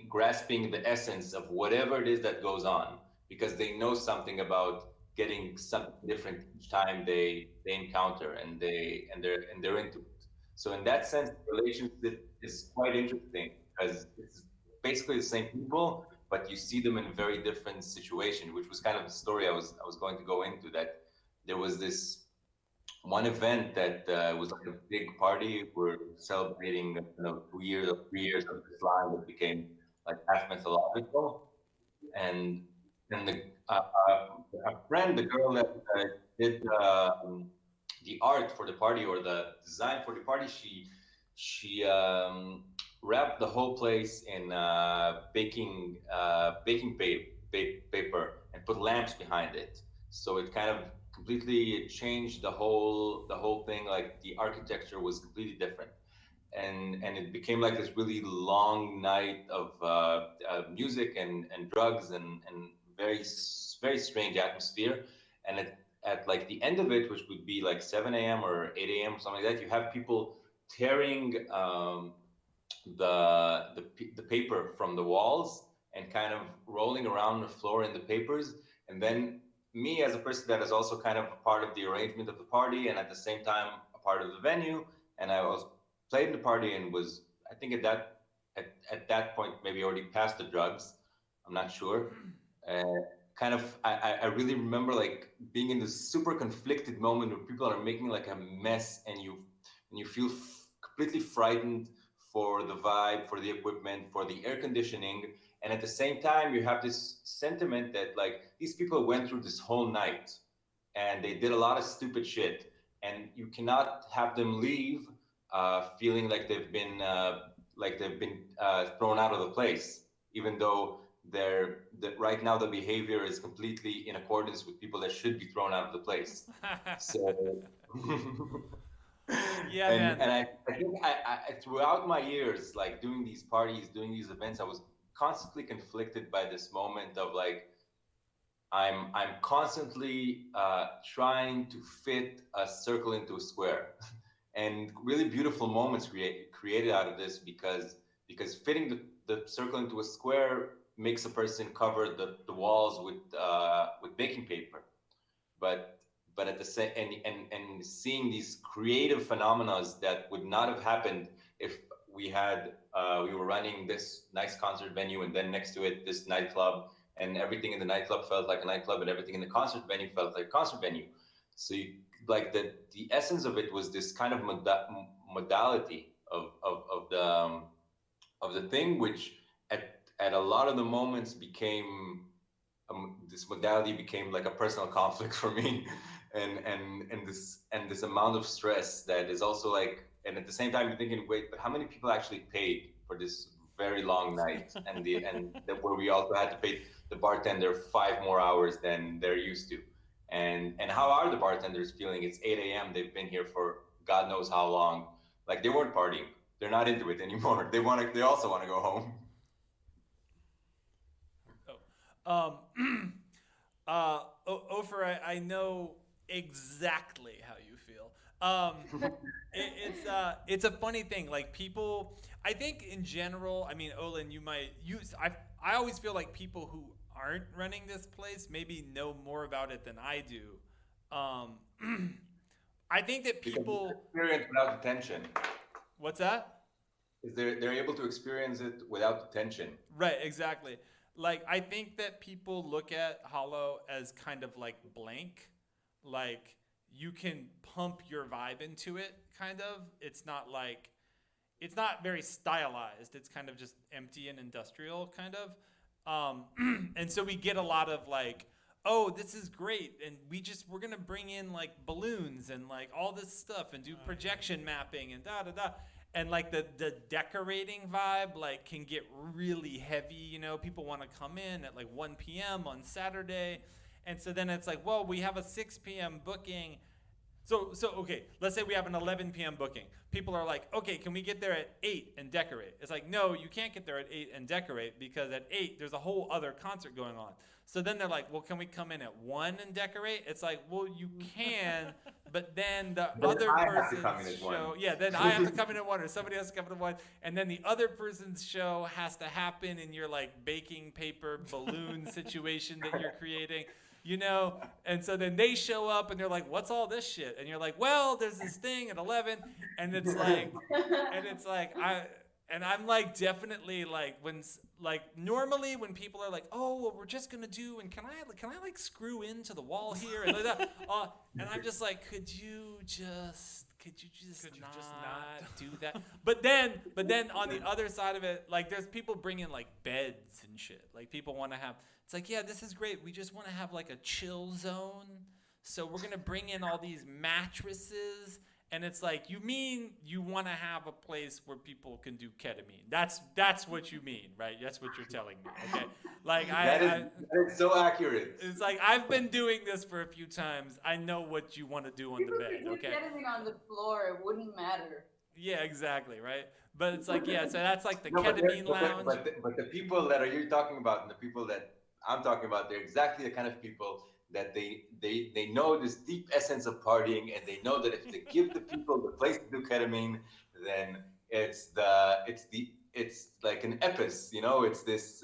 grasping the essence of whatever it is that goes on, because they know something about getting something different each time they encounter, and they're into it. So in that sense, the relationship is quite interesting because it's basically the same people, but you see them in a very different situation, which was kind of the story I was going to go into. That there was this one event that was like a big party. We're celebrating, 2 years or 3 years of this line that became like half mythological, and the a friend, the girl that did the art for the party or the design for the party, she wrapped the whole place in paper and put lamps behind it. So it kind of completely changed the whole thing. Like the architecture was completely different, and it became like this really long night of music and drugs and very strange atmosphere. And at like the end of it, which would be like 7 a.m. or 8 a.m. or something like that, you have people tearing the paper from the walls and kind of rolling around the floor in the papers. And then me, as a person that is also kind of a part of the arrangement of the party and at the same time a part of the venue, and I was played in the party and was, I think at that point maybe already past the drugs. I'm not sure. Uh, Kind of I really remember like being in this super conflicted moment where people are making like a mess, and you feel completely frightened for the vibe, for the equipment, for the air conditioning, and at the same time you have this sentiment that like these people went through this whole night and they did a lot of stupid shit, and you cannot have them leave feeling like they've been thrown out of the place, even though right now the behavior is completely in accordance with people that should be thrown out of the place. So Yeah, and man. I think throughout my years, like doing these parties, doing these events, I was constantly conflicted by this moment of like I'm constantly trying to fit a circle into a square, and really beautiful moments created out of this, because fitting the circle into a square makes a person cover the walls with baking paper, but at the same and seeing these creative phenomena that would not have happened if we were running this nice concert venue and then next to it this nightclub, and everything in the nightclub felt like a nightclub and everything in the concert venue felt like a concert venue. So like the essence of it was this kind of modality of the thing, which at a lot of the moments became this modality became like a personal conflict for me, and this amount of stress that is also like, and at the same time you're thinking, wait, but how many people actually paid for this very long night, where we also had to pay the bartender 5 more hours than they're used to, and how are the bartenders feeling? It's 8 a.m. They've been here for God knows how long. Like they weren't partying. They're not into it anymore. They also want to go home. Ofer, I know exactly how you feel. It's a funny thing. Like people, I think in general. I mean, Olin, you might use. I always feel like people who aren't running this place maybe know more about it than I do. I think that Because people. experience without attention. What's that? Is they're able to experience it without attention. Right, exactly. Like I think that people look at Hollow as kind of like blank, like you can pump your vibe into it kind of. It's not very stylized. It's kind of just empty and industrial kind of. And so we get a lot of like, oh, this is great, and we're gonna bring in like balloons and like all this stuff and do projection mapping and da da da, and like the decorating vibe like can get really heavy. You know, people want to come in at like 1 p.m. on Saturday, and so then it's like, well, we have a 6 p.m. booking. So okay, let's say we have an 11 p.m. booking. People are like, okay, can we get there at 8 and decorate? It's like, no, you can't get there at 8 and decorate because at 8 there's a whole other concert going on. So then they're like, well, can we come in at 1 and decorate? It's like, well, you can, but then the other person's show, yeah, then I have to come in at 1 or somebody has to come in at 1, and then the other person's show has to happen in your like baking paper balloon situation that you're creating. You know, and so then they show up and they're like, what's all this shit? And you're like, well, there's this thing at 11. And it's like, I'm like, definitely like normally when people are like, oh, well, we're just going to do, and can I like screw into the wall here? And, like that, and I'm just like, could you just not do that? But then on the other side of it, like there's people bringing like beds and shit. Like people want to have, it's like, yeah, this is great. We just want to have like a chill zone. So we're going to bring in all these mattresses. And it's like, you mean you want to have a place where people can do ketamine? That's what you mean, right? That's what you're telling me, okay? Like that is so accurate. It's like, I've been doing this for a few times. I know what you want to do on the bed, okay? Ketamine on the floor, it wouldn't matter. Yeah, exactly, right? But it's like, yeah, so that's like the ketamine lounge. But the people that you're talking about and the people that I'm talking about, they're exactly the kind of people that they know this deep essence of partying, and they know that if they give the people the place to do ketamine, then it's like an epis, you know. It's this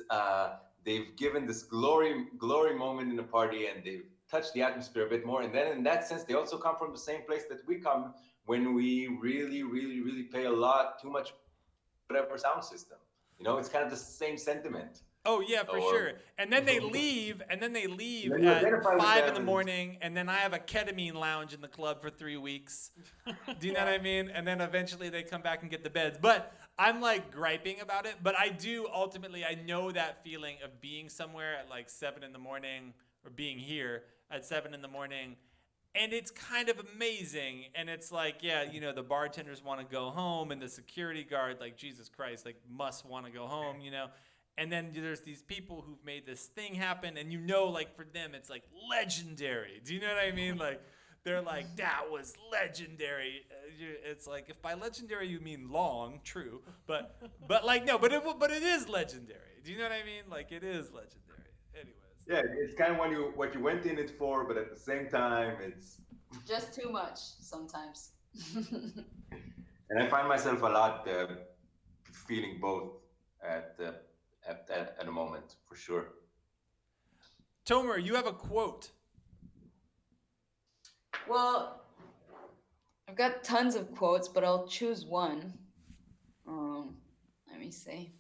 they've given this glory moment in the party, and they've touched the atmosphere a bit more. And then in that sense, they also come from the same place that we come when we really pay too much whatever sound system. You know, it's kind of the same sentiment. Oh yeah, for sure. And then they leave, at 5 in the morning, and then I have a ketamine lounge in the club for 3 weeks. Do you know what I mean? And then eventually they come back and get the beds. But I'm like griping about it. But I know that feeling of being somewhere at like 7 in the morning, or being here at 7 in the morning. And it's kind of amazing. And it's like, yeah, you know, the bartenders want to go home, and the security guard, like, Jesus Christ, like, must want to go home, you know. And then there's these people who've made this thing happen, and you know, like, for them, it's like legendary. Do you know what I mean? Like, they're like, that was legendary. It's like, if by legendary you mean long, true, but like, no, but it is legendary. Do you know what I mean? Like, it is legendary. Anyways. Yeah, it's kind of what you went in it for, but at the same time, it's just too much sometimes. And I find myself a lot feeling both at a moment, for sure. Tomer, you have a quote. Well, I've got tons of quotes, but I'll choose one. Let me see.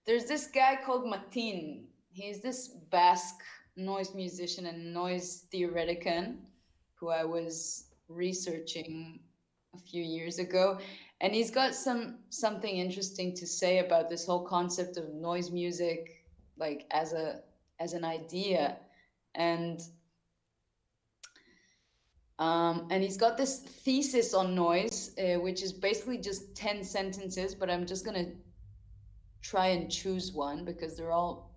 There's this guy called Matin. He's this Basque noise musician and noise theoretician who I was researching a few years ago. And he's got something interesting to say about this whole concept of noise music, like as an idea. And he's got this thesis on noise, which is basically just 10 sentences, but I'm just going to try and choose one because they're all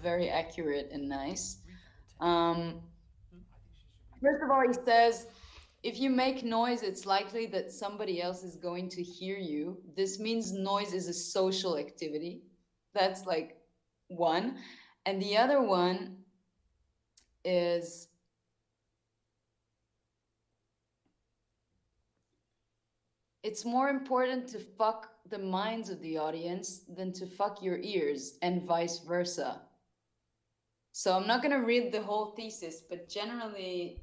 very accurate and nice. First of all, he says, If you make noise, it's likely that somebody else is going to hear you. This means noise is a social activity. That's like one. And the other one is it's more important to fuck the minds of the audience than to fuck your ears, and vice versa. So I'm not going to read the whole thesis, but generally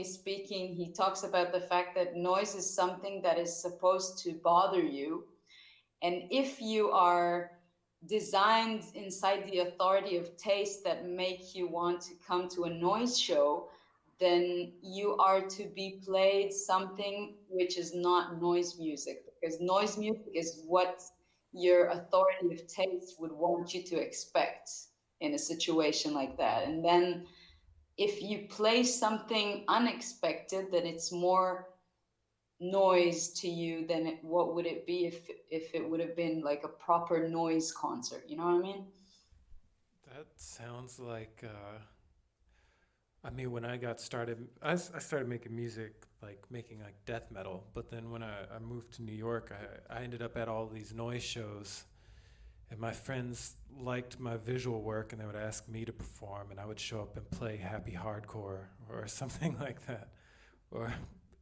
speaking, he talks about the fact that noise is something that is supposed to bother you. And if you are designed inside the authority of taste that make you want to come to a noise show, then you are to be played something which is not noise music, because noise music is what your authority of taste would want you to expect in a situation like that. And then if you play something unexpected, then it's more noise to you than what would it be if it would have been like a proper noise concert, you know what I mean? That sounds like, I mean, when I got started, I started making music, like making like death metal. But then when I moved to New York, I ended up at all these noise shows. And my friends liked my visual work and they would ask me to perform, and I would show up and play happy hardcore or something like that. Or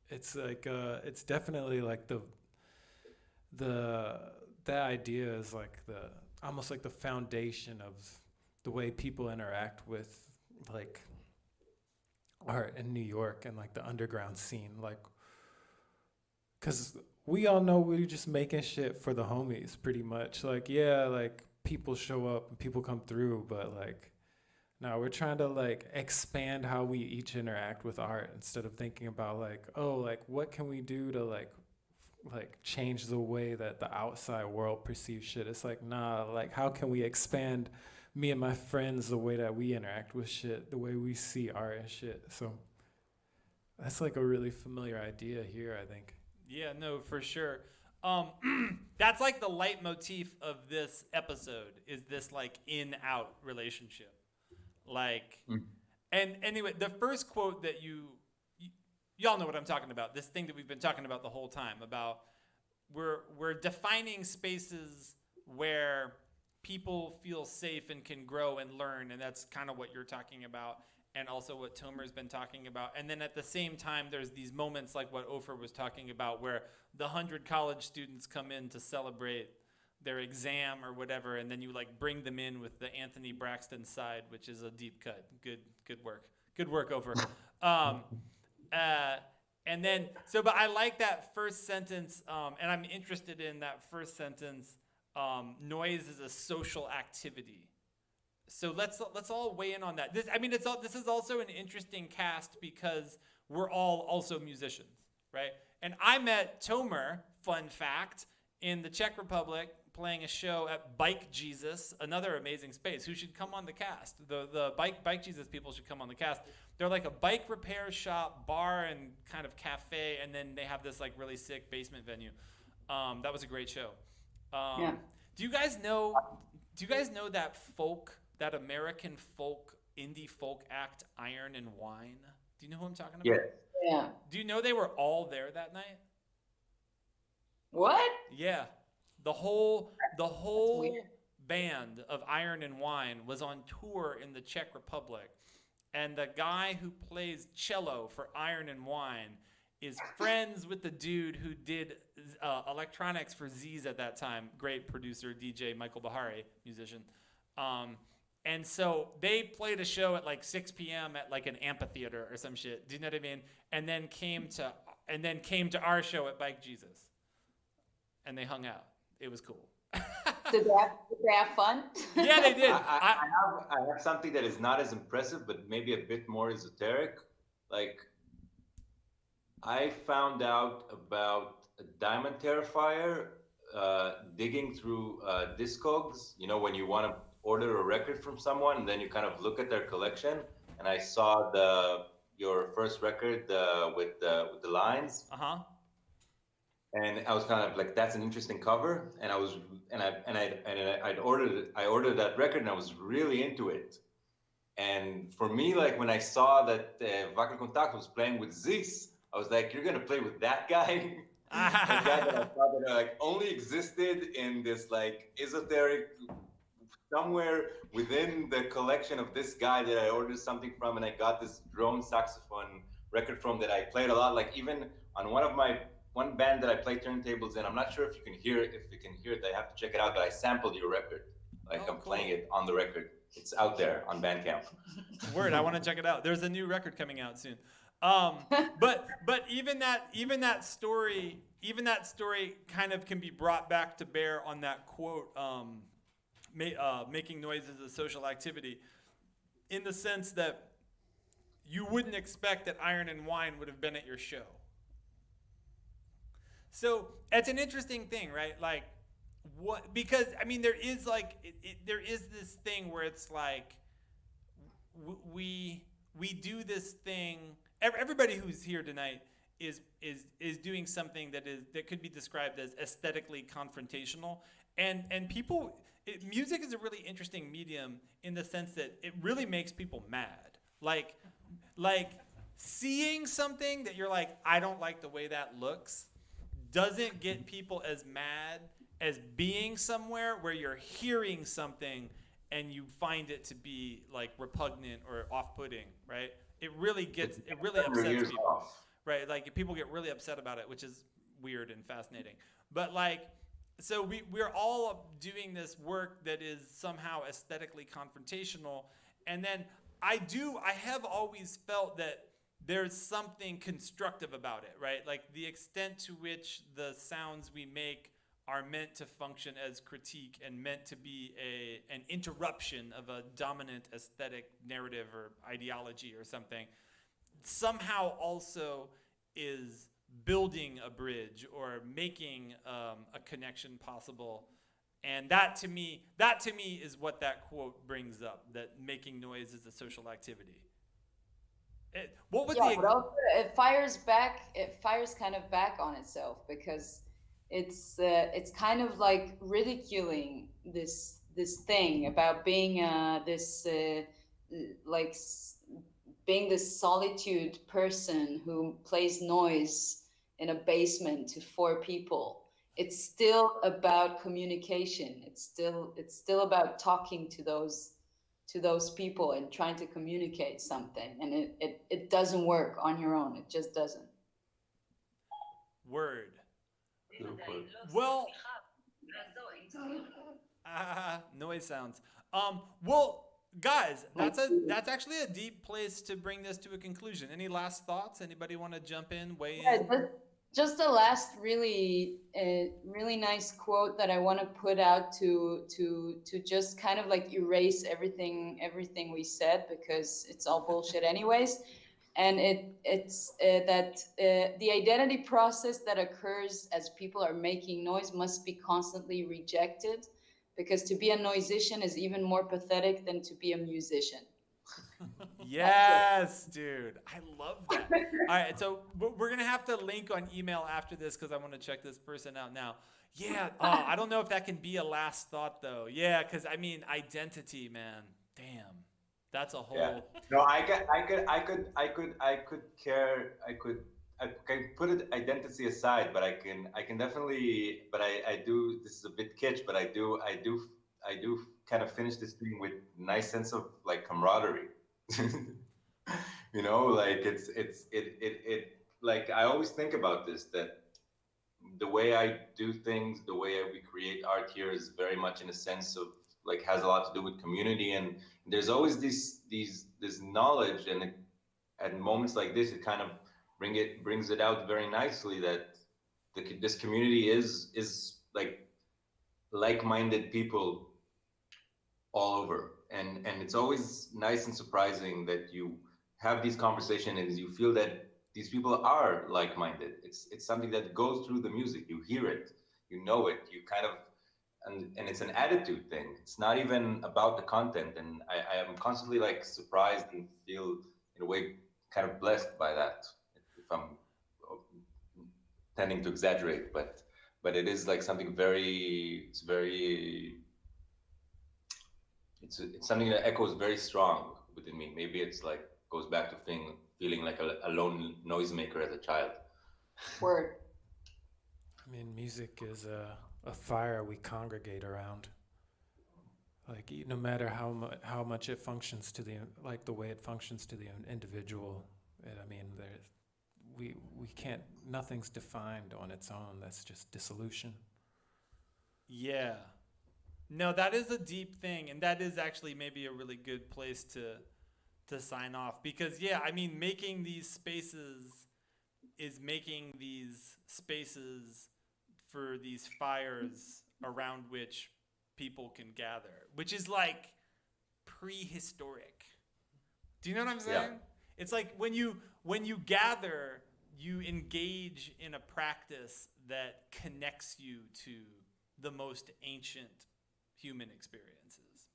it's like, it's definitely like the, that idea is like the, almost like the foundation of the way people interact with like art in New York and like the underground scene, like, cause we all know we're just making shit for the homies, pretty much. Like, yeah, like people show up and people come through, but like, no, we're trying to like expand how we each interact with art instead of thinking about like, oh, like what can we do to like change the way that the outside world perceives shit. It's like, nah, like how can we expand me and my friends the way that we interact with shit, the way we see art and shit. So that's like a really familiar idea here, I think. Yeah, no, for sure. That's like the leitmotif of this episode is this like in-out relationship. Like, and anyway, the first quote that y'all know what I'm talking about. This thing that we've been talking about the whole time about we're defining spaces where people feel safe and can grow and learn, and that's kind of what you're talking about, and also what Tomer's been talking about. And then at the same time, there's these moments like what Ofer was talking about, where the 100 college students come in to celebrate their exam or whatever, and then you like bring them in with the Anthony Braxton side, which is a deep cut. Good work, Ofer. And then but I like that first sentence, and I'm interested in that first sentence. Noise is a social activity. So let's all weigh in on that. This is also an interesting cast because we're all also musicians, right? And I met Tomer, fun fact, in the Czech Republic playing a show at Bike Jesus, another amazing space. Who should come on the cast? The Bike Jesus people should come on the cast. They're like a bike repair shop, bar, and kind of cafe, and then they have this like really sick basement venue. That was a great show. Yeah. Do you guys know that American folk indie folk act Iron and Wine? Do you know who I'm talking about? Yes. Yeah. Do you know they were all there that night? What? Yeah. The whole weird. band of Iron and Wine was on tour in the Czech Republic. And the guy who plays cello for Iron and Wine is friends with the dude who did electronics for Z's at that time. Great producer, DJ Michael Bahari, musician. And so they played a show at like 6 p.m. at like an amphitheater or some shit. Do you know what I mean? And then came to our show at Bike Jesus. And they hung out. It was cool. Did they have fun? Yeah, they did. I have something that is not as impressive, but maybe a bit more esoteric. Like, I found out about a Diamond Terrifier digging through Discogs. You know, when you want to order a record from someone, and then you kind of look at their collection. And I saw your first record with the lines. And I was kind of like, that's an interesting cover. And I ordered that record, and I was really into it. And for me, like when I saw that Wackelkontakt was playing with Zis, I was like, you're gonna play with that guy? A guy that I thought that like only existed in this like esoteric somewhere within the collection of this guy that I ordered something from, and I got this drone saxophone record from that I played a lot. Like even on one band that I play turntables in, I'm not sure if you can hear it. If you can hear it, I have to check it out. But I sampled your record, like Oh, I'm playing cool. it on the record. It's out there on Bandcamp. Word, I want to check it out. There's a new record coming out soon. But even that story kind of can be brought back to bear on that quote. Making noise is a social activity, in the sense that you wouldn't expect that Iron and Wine would have been at your show. So it's an interesting thing, right? Like, what? Because I mean, there is like there is this thing where it's like we do this thing. Everybody who's here tonight is doing something that could be described as aesthetically confrontational, and people. Music is a really interesting medium in the sense that it really makes people mad. Like seeing something that you're like, I don't like the way that looks, doesn't get people as mad as being somewhere where you're hearing something and you find it to be like repugnant or off-putting, right? It really upsets people, Off. right? Like people get really upset about it, which is weird and fascinating. But like, so we're all doing this work that is somehow aesthetically confrontational, and then I have always felt that there's something constructive about it, right? Like the extent to which the sounds we make are meant to function as critique and meant to be an interruption of a dominant aesthetic narrative or ideology or something, somehow also is building a bridge or making a connection possible. And that to me is what that quote brings up, that making noise is a social activity. What was But also it fires back. It fires kind of back on itself, because it's kind of like ridiculing this thing about being like being this solitude person who plays noise in a basement to 4 people. It's still about communication. It's still about talking to those people and trying to communicate something. And it doesn't work on your own. It just doesn't. Word. Well, noise sounds. Well, guys, that's actually a deep place to bring this to a conclusion. Any last thoughts? Anybody want to jump in, weigh in? Just the last really nice quote that I want to put out to just kind of like erase everything we said, because it's all bullshit anyways. And it's that the identity process that occurs as people are making noise must be constantly rejected, because to be a noisician is even more pathetic than to be a musician. Yes, dude. I love that. All right, so we're going to have to link on email after this, because I want to check this person out now. Yeah, I don't know if that can be a last thought, though. Yeah, because, I mean, identity, man. Damn. That's a whole... Yeah. No, I can put it identity aside, but I can definitely, but I do, this is a bit kitsch, but I do kind of finish this thing with nice sense of like camaraderie. You know, like it like I always think about this, that the way I do things, the way we create art here is very much in a sense of like has a lot to do with community, and there's always this knowledge, and at moments like this it kind of brings it out very nicely that this community is like-minded people all over, and it's always nice and surprising that you have these conversations and you feel that these people are like-minded. It's something that goes through the music. You hear it, you know it, you kind of, and it's an attitude thing. It's not even about the content, and I am constantly like surprised and feel in a way kind of blessed by that, if I'm tending to exaggerate, but it is like something it's something that echoes very strong within me. Maybe it's like goes back to feeling like a lone noisemaker as a child. Word. I mean, music is a fire we congregate around. Like, no matter how much it functions to the way it functions to the individual, I mean, we can't, nothing's defined on its own. That's just dissolution. Yeah. No, that is a deep thing, and that is actually maybe a really good place to sign off, because yeah, I mean, making these spaces is making these spaces for these fires around which people can gather, which is like prehistoric. Do you know what I'm saying? Yeah. It's like when you gather, you engage in a practice that connects you to the most ancient human experiences.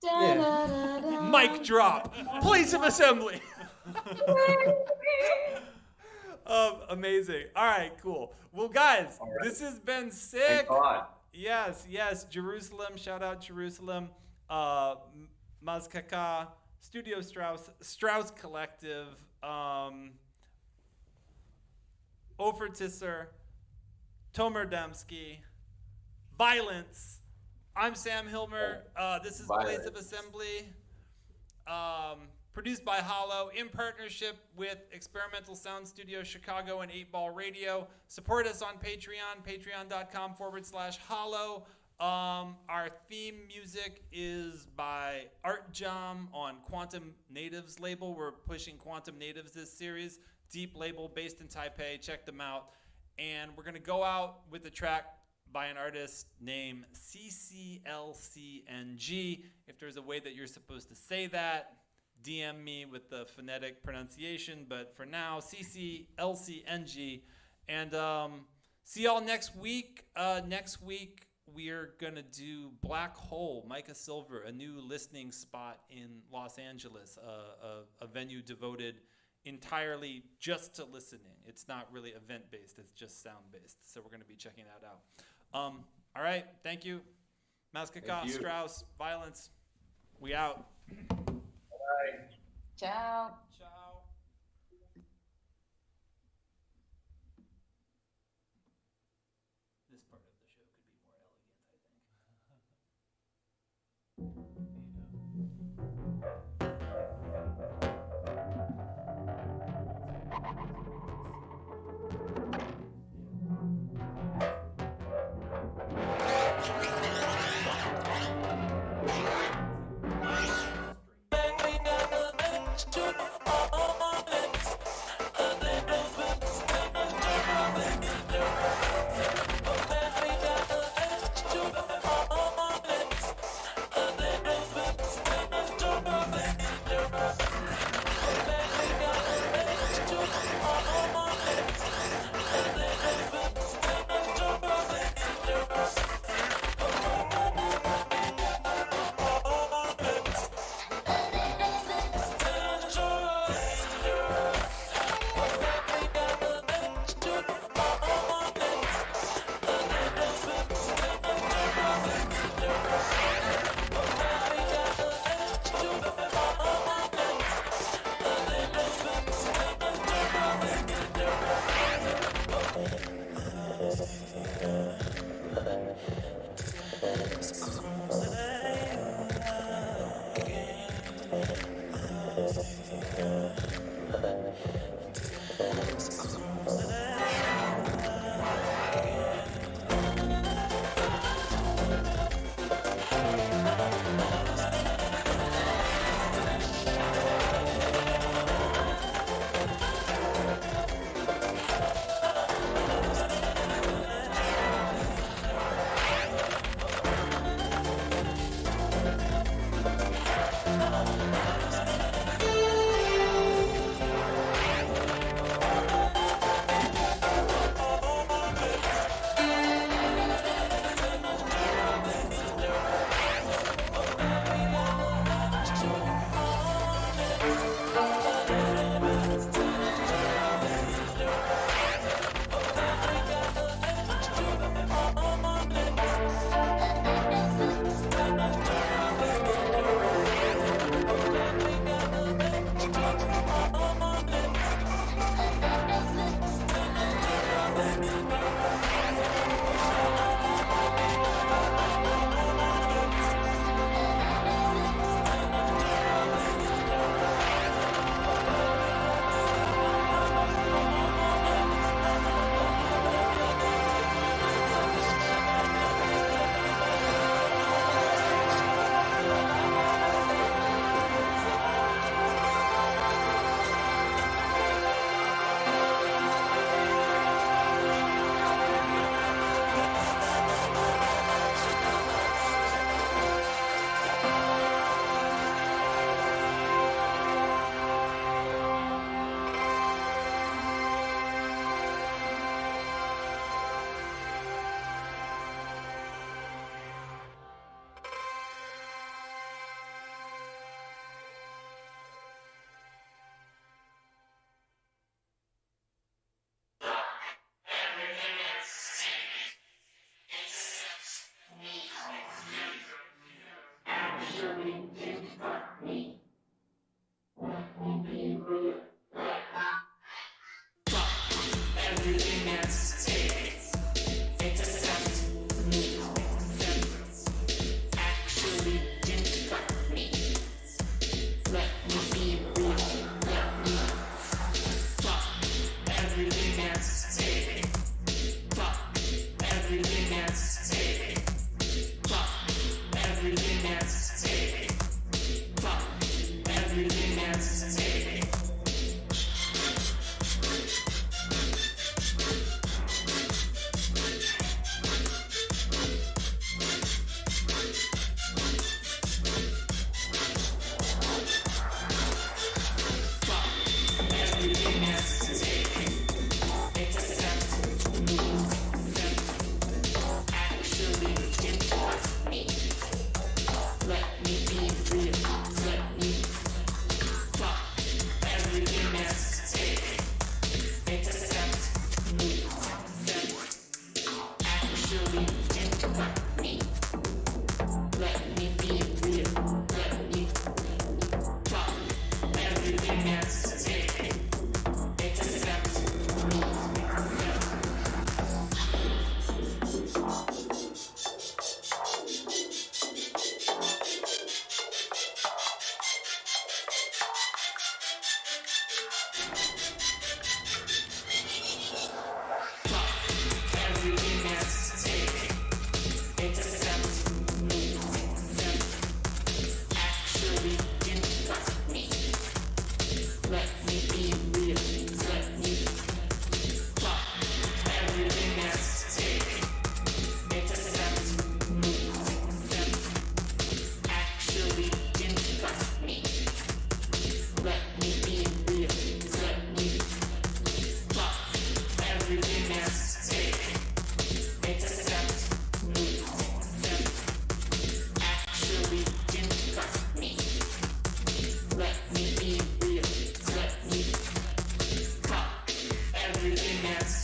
Yeah. Mic drop. Place of assembly. Amazing. All right, cool. Well, guys, this has been sick. Thanks a lot. Yes. Jerusalem. Shout out Jerusalem. Mazkeka, Studio Straus, Straus Collective, Ofer Tisser, Tomer Damsky, Violence. I'm Sam Hilmer. This is Violence. Place of Assembly. Produced by Hollow in partnership with Experimental Sound Studio Chicago and 8 Ball Radio. Support us on Patreon, patreon.com/Hollow. Our theme music is by Art Jam on Quantum Natives label. We're pushing Quantum Natives this series. Deep label based in Taipei. Check them out. And we're going to go out with a track by an artist named CCLCNG. If there's a way that you're supposed to say that, DM me with the phonetic pronunciation. But for now, CCLCNG. And see y'all next week. Next week, we're going to do Black Hole, Micah Silver, a new listening spot in Los Angeles, a venue devoted entirely just to listening. It's not really event-based, it's just sound-based. So we're going to be checking that out. All right, thank you. Mazkeka, Straus, Violence, we out. Bye. Ciao. Ciao. This part of the show could be more elegant, I think. Everything that's